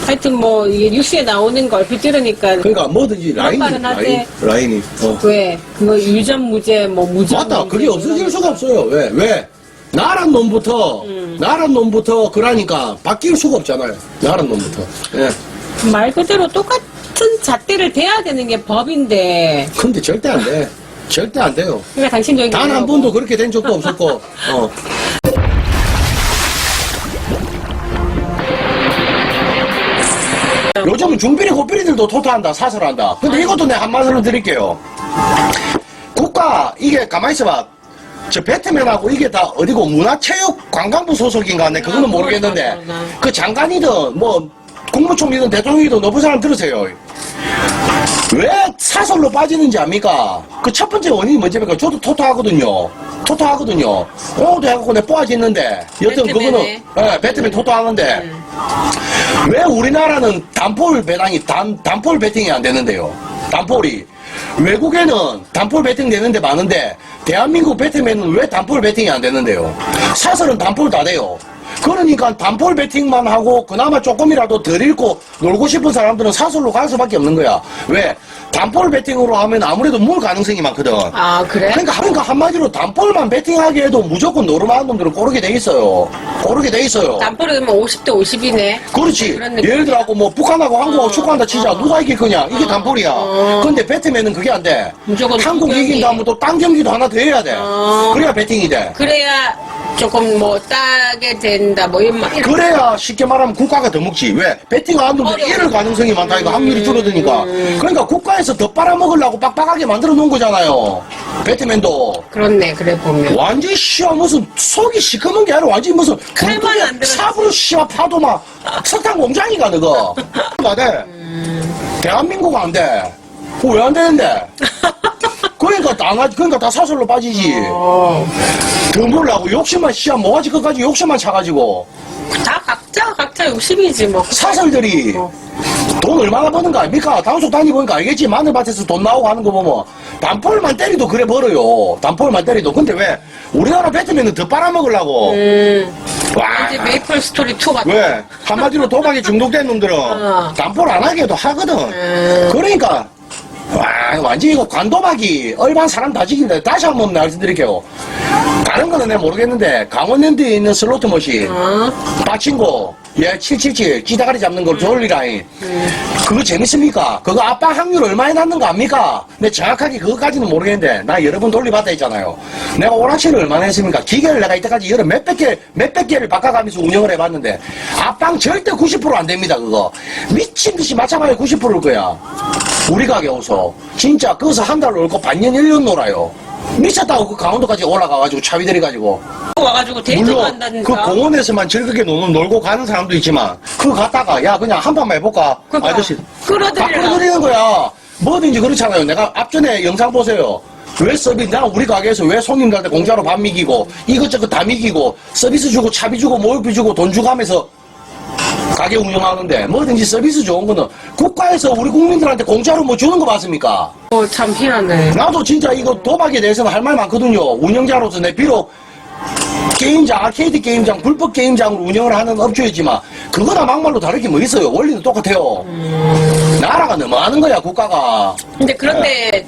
하여튼 뭐 이게 뉴스에 나오는 걸 얼핏 들으니까 그러니까 뭐든지 라인이 왜 그거 유전 무죄 뭐 무죄 맞다. 그게 없어질 수가 없어요. 왜 나란 놈부터 그러니까 바뀔 수가 없잖아요. 나란 놈부터. 예. 말 그대로 똑같은 잣대를 대야 되는 게 법인데. 근데 절대 안 돼. 절대 안 돼요. 그러니까 당신도 단 한 번도 그렇게 된 적도 없었고. 요즘은 중비리 고비리들도 토토한다 사설한다. 근데 이것도 내가 한마디로 드릴게요. 국가 이게 가만히 있어봐. 저 배트맨하고 이게 다 어디고 문화체육관광부 소속인가 내 그거는 모르겠는데 그 장관이든 뭐 국무총리든 대통령이든 높은 사람 들으세요. 왜 사설로 빠지는지 압니까? 그 첫 번째 원인이 뭔지입니까? 저도 토토하거든요. 오도 해갖고 내 뽑아졌는데 여튼 그거는 배트맨 토토하는데 왜 우리나라는 단폴 배당이 단폴 배팅이 안 되는데요? 단폴이 외국에는 단폴 배팅 되는데 많은데 대한민국 배트맨은 왜 단폴 배팅이 안 되는데요? 사설은 단폴 다 돼요. 그러니까 단볼 배팅만 하고 그나마 조금이라도 덜 잃고 놀고 싶은 사람들은 사설로 갈 수밖에 없는 거야. 왜? 단볼 배팅으로 하면 아무래도 물 가능성이 많거든. 아, 그래? 그러니까 한마디로 단볼만 배팅하게 해도 무조건 노름한 놈들은 고르게 돼 있어요. 고르게 돼 있어요. 단볼이 그러면 50대 50이네. 그렇지. 그런 느낌이야. 예를 들어 뭐 북한하고 한국하고 축구한다 치자. 누가 이길 거냐? 이게 단볼이야. 근데 배트맨은 그게 안 돼. 무조건 한국 두 경기. 이긴다면 또 딴 경기도 하나 더 해야 돼. 그래야 배팅이 돼. 그래야 조금 뭐 따게 된다 뭐 이런 그래야 쉽게 말하면 국가가 더 먹지. 왜? 배팅 안 하면 어려워. 이럴 가능성이 많다니까. 확률이 줄어드니까. 그러니까 국가에서 더 빨아먹으려고 빡빡하게 만들어 놓은 거잖아요. 배트맨도. 그렇네. 그래 보면. 완전 씨야 무슨 속이 시커먼 게 아니라 완전 무슨 칼만 안 들었지. 삽으로 씨야 파도 막 석탄 공장이가 너가. 안 돼. 대한민국 안 돼. 왜 안 되는데? 그러니까 다 사설로 빠지지. 더 몰라고 욕심만 씨야 뭐가지 끝까지 욕심만 차가지고 다 각자 욕심이지 뭐. 사설들이 돈 얼마나 버는 거 아닙니까? 단속 다니보니까 알겠지. 마늘밭에서 돈 나오고 하는 거 보면 단폴만 때리도 그래 벌어요. 단폴만 때리도. 근데 왜 우리나라 배트맨은 더 빨아먹으려고. 와. 이제 메이플 스토리 2 같아. 왜? 한마디로 도박에 중독된 놈들은 단폴 안 하게 해도 하거든. 그러니까 와, 완전히 이거 관도박이 얼반 사람 다 죽인다. 다시 한번 말씀드릴게요. 다른 거는 내가 모르겠는데 강원랜드에 있는 슬로트 머신 빠친고 예, 777 찌다가리 잡는 걸 돌리라인 그거 재밌습니까? 그거 압박 확률 얼마에 났는 거 압니까? 근데 정확하게 그거까지는 모르겠는데 나 여러 번 돌려봤다 했잖아요. 내가 오락실을 얼마나 했습니까? 기계를 내가 이때까지 여러 몇백 개를 바꿔가면서 운영을 해봤는데 압박 절대 90% 안 됩니다. 그거 미친 듯이 맞춰봐야 90%일 거야. 우리 가게 오서 진짜 거기서 한 달 놀고 반년 1년 놀아요. 미쳤다고 그 강원도까지 올라가가지고 차비 들여가지고 와가지고 데이트 물론 간다든가. 그 공원에서만 즐겁게 놀고 가는 사람도 있지만 그거 갔다가 야 그냥 한 판만 해볼까 그러니까 아저씨 다 끌어들이라. 끌어들이는 거야. 뭐든지 그렇잖아요. 내가 앞전에 영상 보세요. 왜 서비스 나 우리 가게에서 왜 손님들한테 공짜로 밥 미기고 이것저것 다 미기고 서비스 주고 차비 주고 모욕비 주고 돈 주고 하면서 가게 운영하는데 뭐든지 서비스 좋은 거는 국가에서 우리 국민들한테 공짜로 뭐 주는 거 맞습니까? 참 희한해. 나도 진짜 이거 도박에 대해서는 할 말 많거든요. 운영자로서 내 비록 게임장, 아케이드 게임장, 불법 게임장으로 운영을 하는 업주이지만 그거나 막말로 다를 게 뭐 있어요. 원리는 똑같아요. 나라가 너무 하는 거야, 국가가. 근데 그런데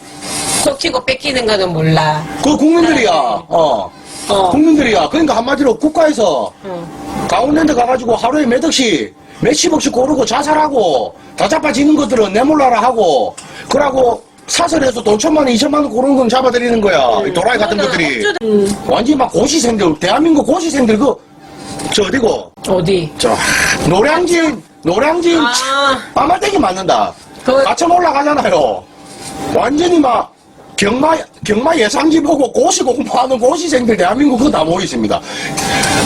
속히고 뺏기는 거는 몰라. 그 국민들이야. 국민들이야. 그러니까 한마디로 국가에서 강원랜드 가가지고 하루에 몇 억씩, 몇십억씩 고르고 자살하고 다 자빠지는 것들은 내몰라라 하고 그러고 사설에서 돈 1,000만 원, 2,000만 원 고르는 건 잡아들이는 거야. 이 도라이 같은 것들이. 완전히 막 고시생들, 대한민국 고시생들 저 어디고? 어디? 저 노량진 빠말대기 맞는다. 가천 올라가잖아요. 완전히 막 경마 예상지 보고 고시 공부하는 고시생들 대한민국 그거 다 모여 있습니다.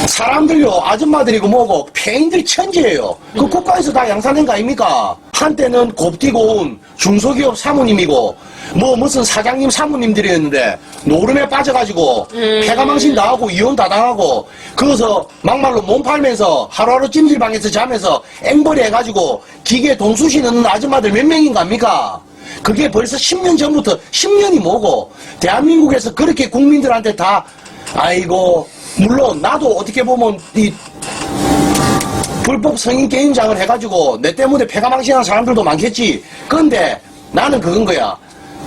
사람들요 아줌마들이고 뭐고 폐인들 천지예요. 그 국가에서 다 양산된 거 아닙니까? 한때는 곱디고 온 중소기업 사모님이고 뭐 무슨 사장님 사모님들이었는데 노름에 빠져가지고 폐가망신 당하고 이혼 다 당하고 거기서 막말로 몸 팔면서 하루하루 찜질방에서 자면서 앵벌이 해가지고 기계 돈 쑤시는 아줌마들 몇 명인가 합니까? 그게 벌써 10년 전부터 10년이 뭐고 대한민국에서 그렇게 국민들한테 다 아이고 물론 나도 어떻게 보면 이 불법 성인 게임장을 해가지고 내 때문에 폐가망신한 사람들도 많겠지. 그런데 나는 그건 거야.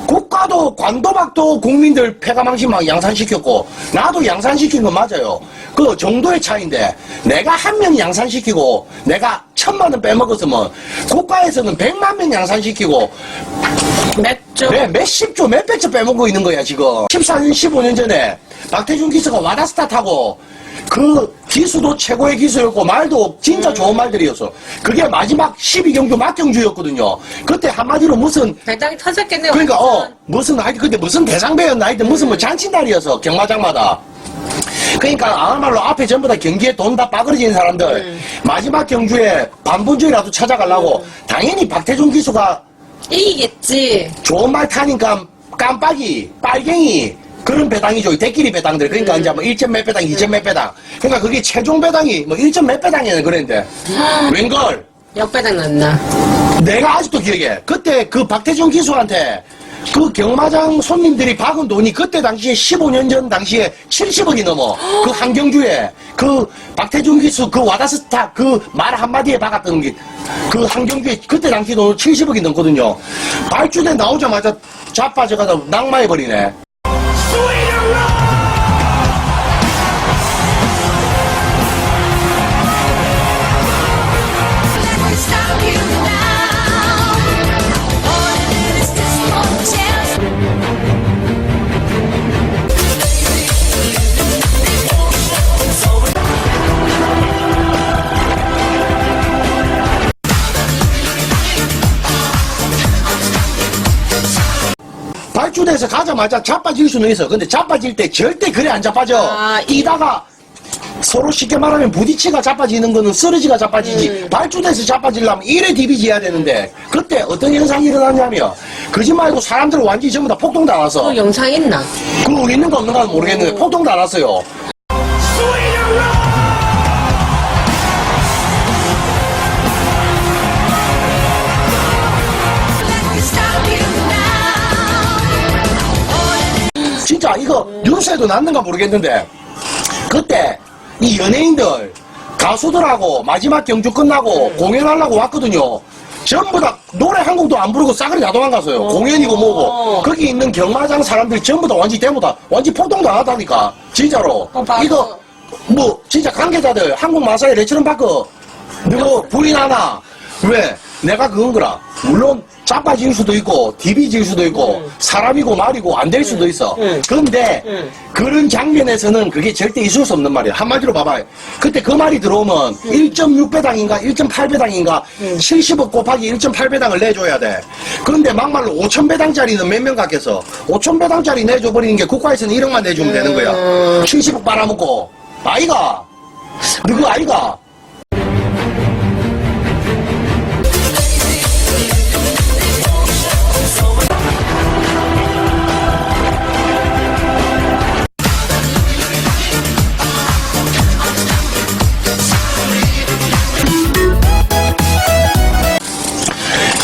국가도 관도박도 국민들 폐가망신 막 양산시켰고 나도 양산시킨 건 맞아요. 그 정도의 차이인데 내가 한 명 양산시키고 내가 1,000만 원 빼먹었으면 국가에서는 100만 명 양산시키고 몇십 조 몇백 조 빼먹고 있는 거야 지금. 14년 15년 전에 박태준 기수가 와다스타 타고 그 기수도 최고의 기수였고 말도 진짜 좋은 말들이었어. 그게 마지막 12경주 막경주였거든요. 그때 한마디로 무슨 배당이 터졌겠네요. 그러니까 무슨 하여튼 그때 무슨 대상배였나 하여튼 무슨 뭐 잔치날이어서 경마장마다. 그러니까 아말로 앞에 전부 다 경기에 돈 다 빠그러진 사람들 마지막 경주에 반분주이라도 찾아가려고 당연히 박태준 기수가 이기겠지. 좋은 말 타니까 깜빡이 빨갱이 그런 배당이죠. 대끼리 배당들. 그러니까 이제 뭐 1점 몇 배당, 2점 몇 배당. 그러니까 그게 최종 배당이 뭐 1점 몇 배당이네 그랬는데. 웬걸? 역배당 났나? 내가 아직도 기억해. 그때 그 박태준 기수한테 그 경마장 손님들이 박은 돈이 그때 당시에 15년 전 당시에 70억이 넘어. 그 한경주에 그 박태준 기수 그 와다스타 그 말 한마디에 박았던 게 그 한경주에 그때 당시 돈 70억이 넘거든요. 발주대 나오자마자 자빠져가다 낙마해버리네. 발주대에서 가자마자 자빠질 수는 있어. 근데 자빠질 때 절대 그래 안 자빠져. 아, 이다가 서로 쉽게 말하면 부딪히가 자빠지는 거는 쓰러지가 자빠지지. 발주대에서 자빠지려면 이래 디비지해야 되는데 그때 어떤 현상이 일어나냐면 거짓말 말고 사람들 완전히 전부 다 폭동 다 났어. 그 영상 있나? 그거 있는 거 없는 가 모르겠는데 폭동 다 났어요. 진짜 이거 뉴스에도 났는가 모르겠는데 그때 이 연예인들 가수들하고 마지막 경주 끝나고 공연하려고 왔거든요. 전부 다 노래 한 곡도 안 부르고 싸그리 다 도망갔어요. 공연이고 뭐고 거기 있는 경마장 사람들 전부 다 완전히 데모 다 완전히 폭동 당하다니까 진짜로. 이거 뭐 진짜 관계자들 한국 마사에 레처럼 받고 누구 부인하나 왜 내가 그건 거라. 물론 자빠질 수도 있고 디비질 수도 있고 사람이고 말이고 안 될 수도 있어. 그런데 그런 장면에서는 그게 절대 있을 수 없는 말이야. 한마디로 봐봐요. 그때 그 말이 들어오면 1.6배당인가 1.8배당인가 70억 곱하기 1.8배당을 내줘야 돼. 그런데 막말로 5,000배당짜리는 몇 명 갖겠어. 5,000배당짜리 내줘버리는 게 국가에서는 1억만 내주면 되는 거야. 70억 빨아먹고 아이가 누구 아이가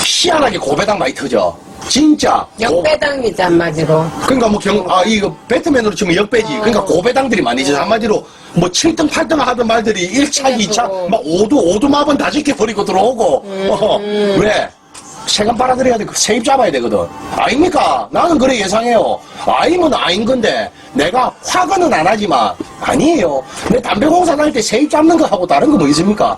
희한하게 고배당 많이 터져. 진짜. 역배당이지 한마디로. 그러니까 뭐 이거 배트맨으로 치면 역배지. 그러니까 고배당들이 많이 져. 한마디로 뭐 7등, 8등 하던 말들이 1차, 2차, 막 오두마번 다 지켜버리고 들어오고. 왜? 세금 빨아들여야 돼. 세입 잡아야 되거든. 아닙니까? 나는 그래 예상해요. 아니면 아닌 건데, 내가 화가는 안 하지만, 아니에요. 내 담배공사 다닐 때 세입 잡는 거 하고 다른 거 뭐 있습니까?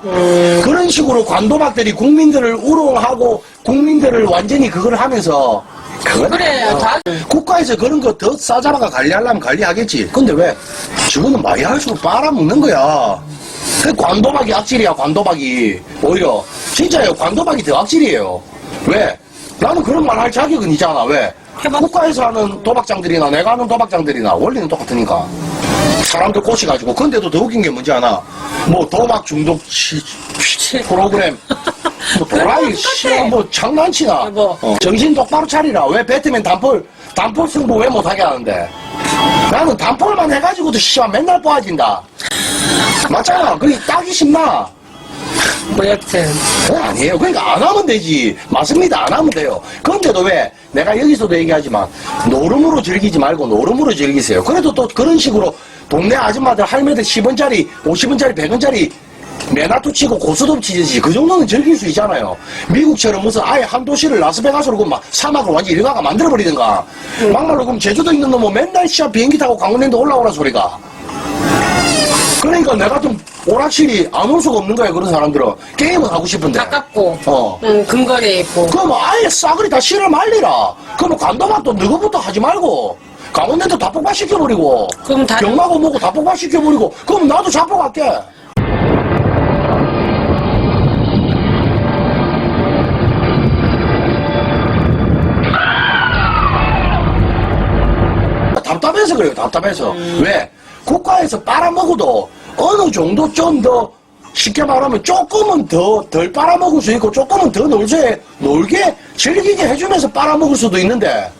그런 식으로 관도박들이 국민들을 우롱하고, 국민들을 완전히 그걸 하면서, 그래, 국가에서 그런 거 더 싸잡아가 관리하려면 관리하겠지. 근데 왜? 저거는 많이 할수록 빨아먹는 거야. 그 관도박이 악질이야, 관도박이. 오히려. 진짜요, 관도박이 더 악질이에요. 왜? 나는 그런 말 할 자격은 있잖아. 왜? 국가에서 하는 도박장들이나 내가 하는 도박장들이나 원리는 똑같으니까. 사람들 꼬시가지고. 근데도 더 웃긴 게 뭔지 아나? 뭐 도박 중독 프로그램. 뭐 도라이 뭐 장난치나. 정신 똑바로 차리라. 왜 배트맨 단폴 승부 왜 못하게 하는데? 나는 단폴만 해가지고도 씨발 맨날 뽑아진다. 맞잖아. 그게 따기 쉽나? 뭐 여튼 아니에요. 그러니까 안 하면 되지. 맞습니다. 안 하면 돼요. 그런데도 왜 내가 여기서도 얘기하지만 노름으로 즐기지 말고 노름으로 즐기세요. 그래도 또 그런 식으로 동네 아줌마들 할매들 10원짜리 50원짜리 100원짜리 매나투 치고 고스톱 치듯이 그 정도는 즐길 수 있잖아요. 미국처럼 무슨 아예 한 도시를 라스베가스로 그 막 사막을 완전히 일가가 만들어버리든가. 막말로 그럼 제주도 있는 놈은 맨날 시합 비행기 타고 강원랜드 올라오라 소리가. 그러니까 내가 좀 오락실이 안 올 수가 없는 거야. 그런 사람들은 게임은 하고 싶은데 가깝고 근거리에 있고. 그럼 아예 싸그리 다 실을 말리라. 그럼 관도만 또 너거부터 하지 말고 강원랜드 다 폭파시켜버리고 그럼 경마고 뭐고 다 폭파시켜버리고 그럼 나도 잡고 갈게. 답답해서 그래요. 답답해서. 왜? 국가에서 빨아먹어도 어느 정도 좀 더 쉽게 말하면 조금은 덜 빨아먹을 수 있고 조금은 더 놀게 즐기게 해주면서 빨아먹을 수도 있는데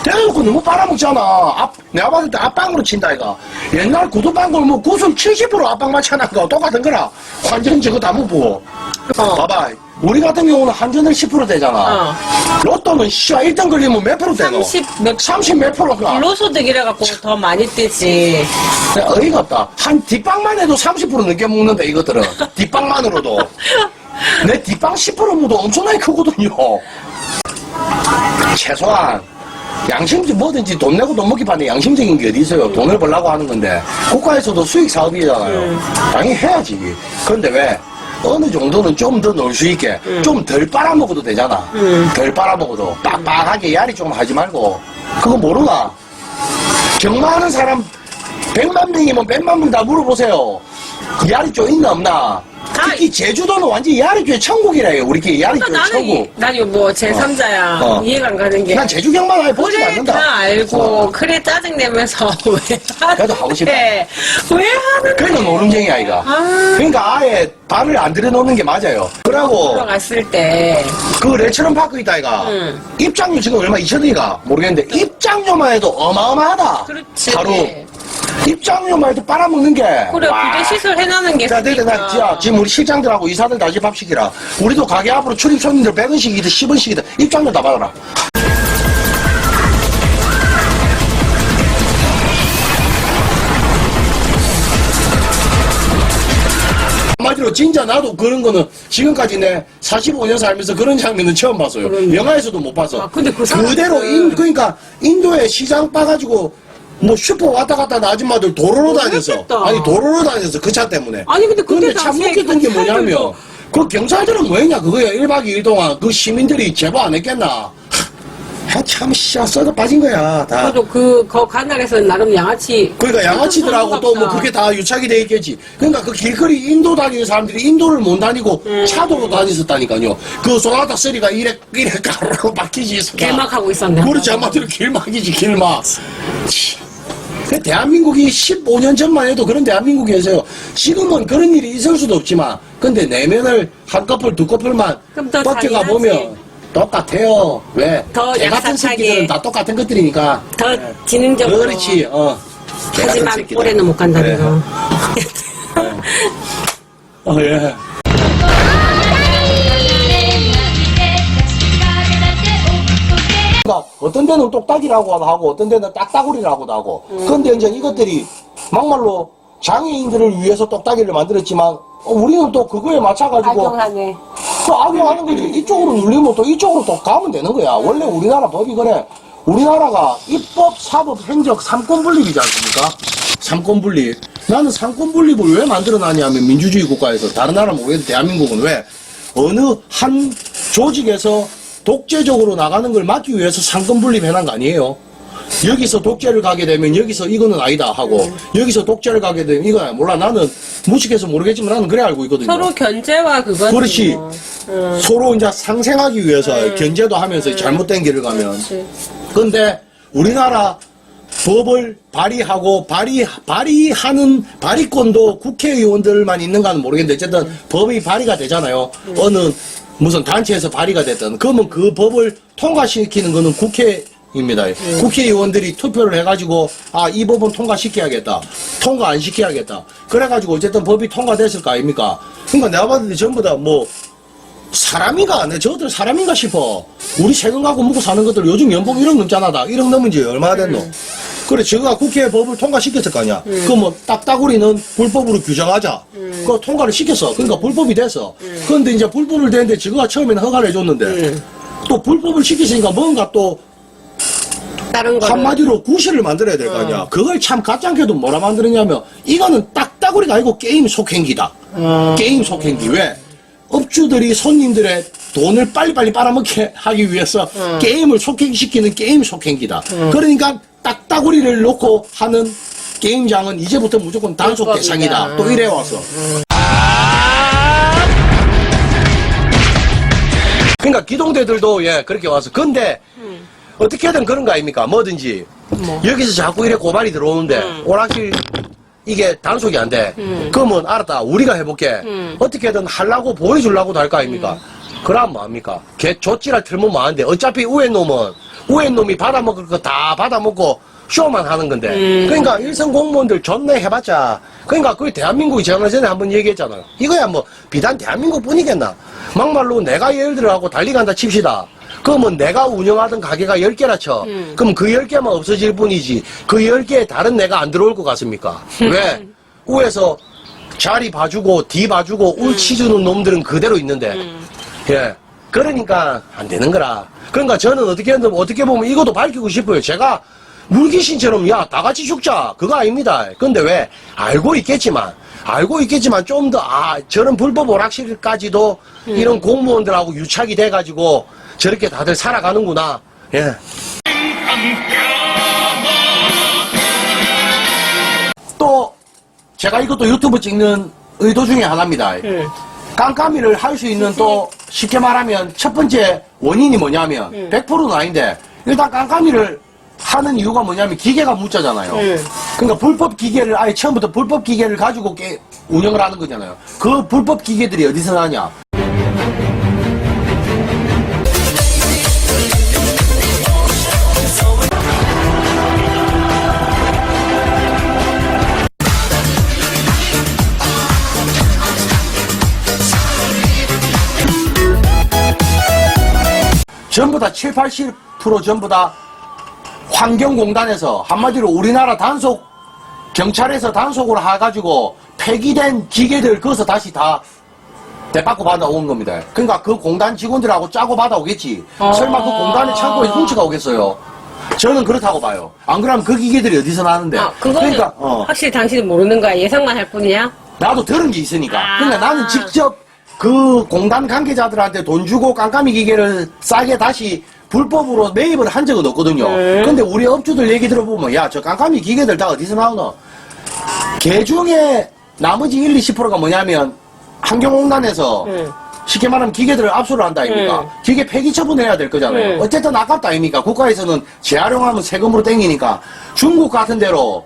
대놓고 너무 빨아먹잖아. 내가 봤을 때 앞방으로 친다 이가. 옛날 구두방울 뭐 구슬 70% 앞방만 차는 거 똑같은 거라. 완전 저거 다 못 보고. 봐봐. 우리 같은 경우는 한전을 10% 되잖아. 로또는 1등 걸리면 몇 프로 되노? 30 몇 프로가. 근로소득이라 갖고 더 많이 떼지. 어이가 없다. 한 뒷방만 해도 30% 넘게 먹는다, 이것들은. 뒷방만으로도. 내 뒷방 10%도 엄청나게 크거든요. 최소한 양심적 뭐든지 돈 내고 돈 먹기 반에 양심적인 게 어디 있어요. 돈을 벌려고 하는 건데 국가에서도 수익 사업이잖아요. 당연히 해야지. 그런데 왜 어느 정도는 좀 더 놀 수 있게 좀 덜 빨아먹어도 되잖아. 덜 빨아먹어도 빡빡하게 야리 좀 하지 말고. 그거 모르나? 경마하는 사람 100만 명이면 100만 명 다 물어보세요. 야리 좀 있나 없나? 특히 제주도는 완전 야리교의 천국이래요. 우리끼리 야리교의 천국. 나는 뭐 제3자야. 이해가 안 가는 게. 난 제주 경만 아예 보지 그래 않는다. 다 알고 그래 짜증내면서 왜 그래도 하고 싶다. 왜 하는 그러니까 노름쟁이 아이가. 그러니까 아예 발을 안 들여놓는 게 맞아요. 그러고 들어갔을 때 그 레처럼 파크 있다 아이가. 입장료 지금 얼마 2,000원이가 모르겠는데 입장료만 해도 어마어마하다. 그렇지. 하루. 입장료만 해도 빨아먹는 게. 그래 부대 시설 해놓는 게 자, 나 지금 우리 실장들하고 이사들 다시 밥 시키라. 우리도 가게 앞으로 출입 손님들 100원씩이든 10원씩이든 입장료 다 받아라. 한마디로 진짜 나도 그런 거는 지금까지 내 45년 살면서 그런 장면은 처음 봤어요. 영화에서도 못 봤어. 근데 그 그대로 그러니까 인도에 시장 빠가지고 뭐 슈퍼 왔다 갔다 하는 아줌마들 도로로 다녔어. 그랬겠다. 아니 도로로 다녔어. 그 차 때문에. 아니 근데 그때 참 당시에 웃겼던 게 뭐냐면 경찰들도- 그 경찰들은 뭐했냐 그거야. 1박 2일 동안 그 시민들이 제보 안 했겠나. 참 썩어 빠진 거야 다. 그래도 그 관할에서는 나름 양아치 그러니까 양아치들하고 또 뭐 그게 다 유착이 돼 있겠지. 그러니까 그 길거리 인도 다니는 사람들이 인도를 못 다니고 차도로 다녔었다니까요. 그 소나타 소리가 이래 가로로 막히지 있어. 길막하고 있었네. 그렇지 한마디로 길막이지 길막. 그 대한민국이 15년 전만 해도 그런 대한민국이었어요. 지금은 그런 일이 있을 수도 없지만 근데 내면을 한 커플 두 커플만 그럼 더 벗겨가 잔인하지. 보면 똑같아요. 왜? 더 개 같은 약삭하게. 새끼들은 다 똑같은 것들이니까. 더 지능적으로 그렇지. 개 같은 하지만 새끼들. 올해는 못 간다는 거. 예. 그러니까 어떤 데는 똑딱이라고 하고 어떤 데는 딱따구리라고도 하고 그런데 이제 이것들이 막말로 장애인들을 위해서 똑딱이를 만들었지만 우리는 또 그거에 맞춰가지고 악용하네. 그 악용하는 거지. 이쪽으로 눌리면 또 이쪽으로 또 가면 되는 거야. 원래 우리나라 법이 그래. 우리나라가 입법, 사법, 행정 삼권분립이지 않습니까? 삼권분립. 나는 삼권분립을 왜 만들어놨냐면 민주주의 국가에서 다른 나라 모르겠는데 대한민국은 왜 어느 한 조직에서 독재적으로 나가는 걸 막기 위해서 삼권분립 해놓은 거 아니에요? 여기서 독재를 가게 되면 여기서 이거는 아니다 하고 여기서 독재를 가게 되면 이거야 몰라. 나는 무식해서 모르겠지만 나는 그래 알고 있거든요. 서로 견제와 그거지. 그렇지. 뭐. 서로 이제 상생하기 위해서 견제도 하면서 잘못된 길을 가면. 그렇지. 근데 우리나라 법을 발의하고 발의하는 발의권도 국회의원들만 있는가는 모르겠는데 어쨌든 법이 발의가 되잖아요. 어느 무슨 단체에서 발의가 됐든 그러면 그 법을 통과시키는 거는 국회입니다. 국회의원들이 투표를 해가지고 이 법은 통과시켜야겠다. 통과 안 시켜야겠다. 그래가지고 어쨌든 법이 통과됐을 거 아닙니까? 그러니까 내가 봤을 때 전부 다 뭐 사람인가? 내 저것들 사람인가 싶어. 우리 세금 갖고 먹고 사는 것들 요즘 연봉 1억 넘잖아. 다 1억 넘은 지 얼마나 됐노? 그래, 저가 국회에 법을 통과시켰을 거 아니야. 그 뭐 딱따구리는 불법으로 규정하자. 그거 통과를 시켰어. 그러니까 불법이 됐어. 그런데 이제 불법을 됐는데 저거가 처음에는 허가를 해줬는데 또 불법을 시키시니까 뭔가 또 다른 거 한마디로 구실을 만들어야 될 거 아니야. 그걸 참 가짱게도 뭐라 만들었냐면 이거는 딱따구리가 아니고 게임 속행기다. 게임 속행기. 왜? 업주들이 손님들의 돈을 빨리빨리 빨아먹게 하기 위해서 게임을 속행시키는 게임 속행기다. 그러니까 딱따구리를 놓고 하는 게임장은 이제부터 무조건 단속 대상이다. 또 이래 왔어. 그러니까 기동대들도 그렇게 와서. 근데 어떻게든 그런 거 아닙니까? 뭐든지 여기서 자꾸 이래 고발이 들어오는데 오락실 이게 단속이 안 돼. 그러면 알았다. 우리가 해볼게. 어떻게든 하려고 보여주려고도 할 거 아닙니까? 그럼 뭐합니까? 걔 조찌랄 틀면 뭐하는데 어차피 우에 놈이 받아먹을 거 다 받아먹고 쇼만 하는 건데. 그러니까 일선 공무원들 존나 해봤자. 그러니까 그게 대한민국이 전에 한번 얘기했잖아요. 이거야 뭐 비단 대한민국 뿐이겠나. 막말로 내가 예를 들어가고 달리간다 칩시다. 그러면 내가 운영하던 가게가 10개라 쳐. 그럼 그 10개만 없어질 뿐이지. 그 10개에 다른 내가 안 들어올 것 같습니까? 왜? 위에서 자리 봐주고 뒤 봐주고 울치 주는 놈들은 그대로 있는데. 예. 그러니까 안 되는 거라. 그러니까 저는 어떻게 보면 이것도 밝히고 싶어요. 제가 물귀신처럼 야 다 같이 죽자 그거 아닙니다. 근데 왜 알고 있겠지만 좀 더 저런 불법 오락실까지도 이런 공무원들하고 유착이 돼가지고 저렇게 다들 살아가는구나. 예. 또 제가 이것도 유튜브 찍는 의도 중에 하나입니다. 깜깜이를 할 수 있는 또 쉽게 말하면 첫 번째 원인이 뭐냐면 100%는 아닌데 일단 깜깜이를 하는 이유가 뭐냐면 기계가 무자잖아요. 그러니까 불법 기계를 아예 처음부터 불법 기계를 가지고 운영을 하는 거잖아요. 그 불법 기계들이 어디서 나냐? 전부 다 7, 80% 전부 다 환경공단에서 한마디로 우리나라 경찰에서 단속을 해가지고 폐기된 기계들 거기서 다시 다 대받고 받아온 겁니다. 그러니까 그 공단 직원들하고 짜고 받아오겠지. 설마 그 공단의 창고에 훔쳐가 오겠어요? 저는 그렇다고 봐요. 안 그러면 그 기계들이 어디서 나는데. 그거는 그러니까, 확실히 당신은 모르는 거야. 예상만 할 뿐이야? 나도 들은 게 있으니까. 그러니까 나는 직접 그 공단 관계자들한테 돈 주고 깜깜이 기계를 싸게 다시 불법으로 매입을 한 적은 없거든요. 근데 우리 업주들 얘기 들어보면 야, 저 깜깜이 기계들 다 어디서 나오노? 개 중에 나머지 1, 20%가 뭐냐면 환경공단에서 쉽게 말하면 기계들을 압수를 한다 아닙니까? 기계 폐기 처분해야 될 거잖아요. 어쨌든 아깝다 아닙니까? 국가에서는 재활용하면 세금으로 땡기니까 중국 같은 데로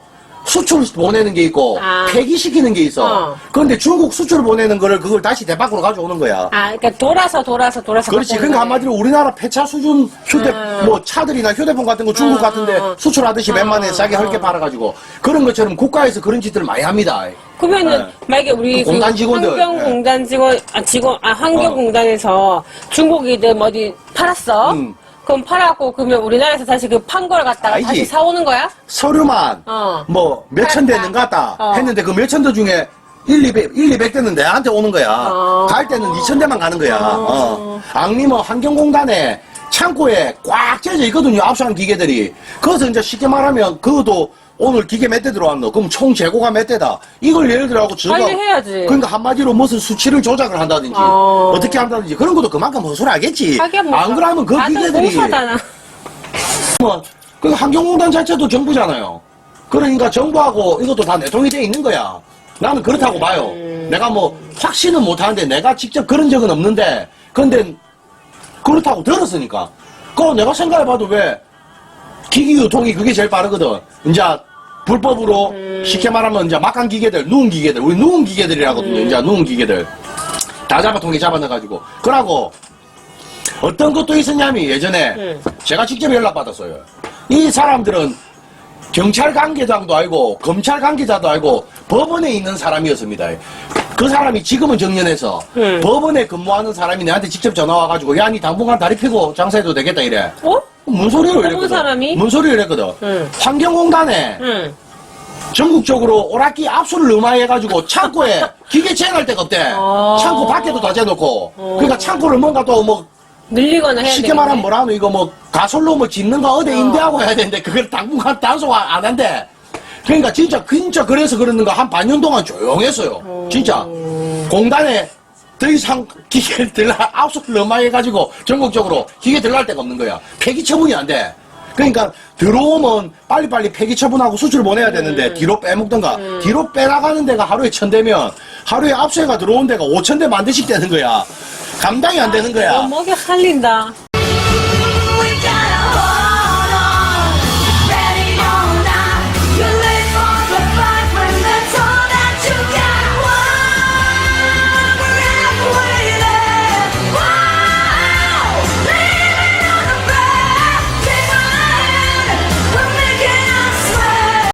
수출 보내는 게 있고 폐기시키는 게 있어. 그런데 중국 수출 보내는 거를 그걸 다시 대밖으로 가져오는 거야. 그러니까 돌아서. 그렇지. 그러니까 한마디로 우리나라 폐차 수준 뭐 차들이나 휴대폰 같은 거 중국 같은데 수출하듯이 웬만해 싸게 헐게 팔아가지고 그런 것처럼 국가에서 그런 짓들을 많이 합니다. 그러면은 만약에 우리 그 공단 직원들 환경공단 환경공단에서 중국이든 어디 팔았어? 그럼 팔았고 그러면 우리나라에서 다시 그 판 걸 갖다가 아니지. 다시 사오는 거야? 서류만 뭐 몇천 대는 같다 했는데 그 몇천 대 중에 200대는 내한테 오는 거야. 갈 때는 2,000대만 가는 거야. 아니면 환경공단에 창고에 꽉 째져 있거든요. 압수한 기계들이. 그래서 이제 쉽게 말하면 그것도 오늘 기계 몇 대 들어왔노? 그럼 총 재고가 몇 대다? 이걸 예를 들어가고 빨리 해야지. 그러니까 한마디로 무슨 수치를 조작을 한다든지 어떻게 한다든지 그런 것도 그만큼 허술하겠지. 안 그러면 그 기계들이 그 환경공단 자체도 정부잖아요. 그러니까 정부하고 이것도 다 내통이 돼 있는 거야. 나는 그렇다고 봐요. 내가 뭐 확신은 못하는데 내가 직접 그런 적은 없는데 근데 그렇다고 들었으니까 그거 내가 생각해봐도 왜 기기 유통이 그게 제일 빠르거든. 이제 불법으로 쉽게 말하면 이제 막간 기계들, 누운 기계들, 우리 누운 기계들이라거든요. 이제 누운 기계들 다 통에 잡아넣어가지고 그러고 어떤 것도 있었냐면 예전에 제가 직접 연락받았어요. 이 사람들은 경찰 관계자도 아니고 검찰 관계자도 아니고 법원에 있는 사람이었습니다. 그 사람이 지금은 정년해서 법원에 근무하는 사람이 내한테 직접 전화 와가지고 야, 니 당분간 다리 펴고 장사해도 되겠다 이래. 뭔 소리를 이랬거든. 사람이? 뭔 소리를 했거든. 환경공단에 전국적으로 오락기 압수를 음화해가지고 창고에 기계 체행할 데가 없대. 창고 밖에도 다 재놓고. 그러니까 창고를 뭔가 또 뭐 늘리거나 해야 쉽게 말하면 뭐라 하노 이거 뭐 가솔로 뭐 짓는가 어디 임대하고 해야 되는데 그걸 당분간 단속 안 한대. 그러니까 진짜 그래서 그러는가 한 반년 동안 조용했어요. 진짜 공단에 더 이상 기계 들라 압수를 너무 해가지고 전국적으로 기계 들어갈 데가 없는 거야. 폐기 처분이 안 돼. 그러니까 들어오면 빨리빨리 폐기 처분하고 수출 보내야 되는데 뒤로 빼먹던가 뒤로 빼나가는 데가 하루에 1,000대면 하루에 압수해가 들어온 데가 5,000대 만 대씩 되는 거야. 감당이 안 되는 거야. 먹여 살린다.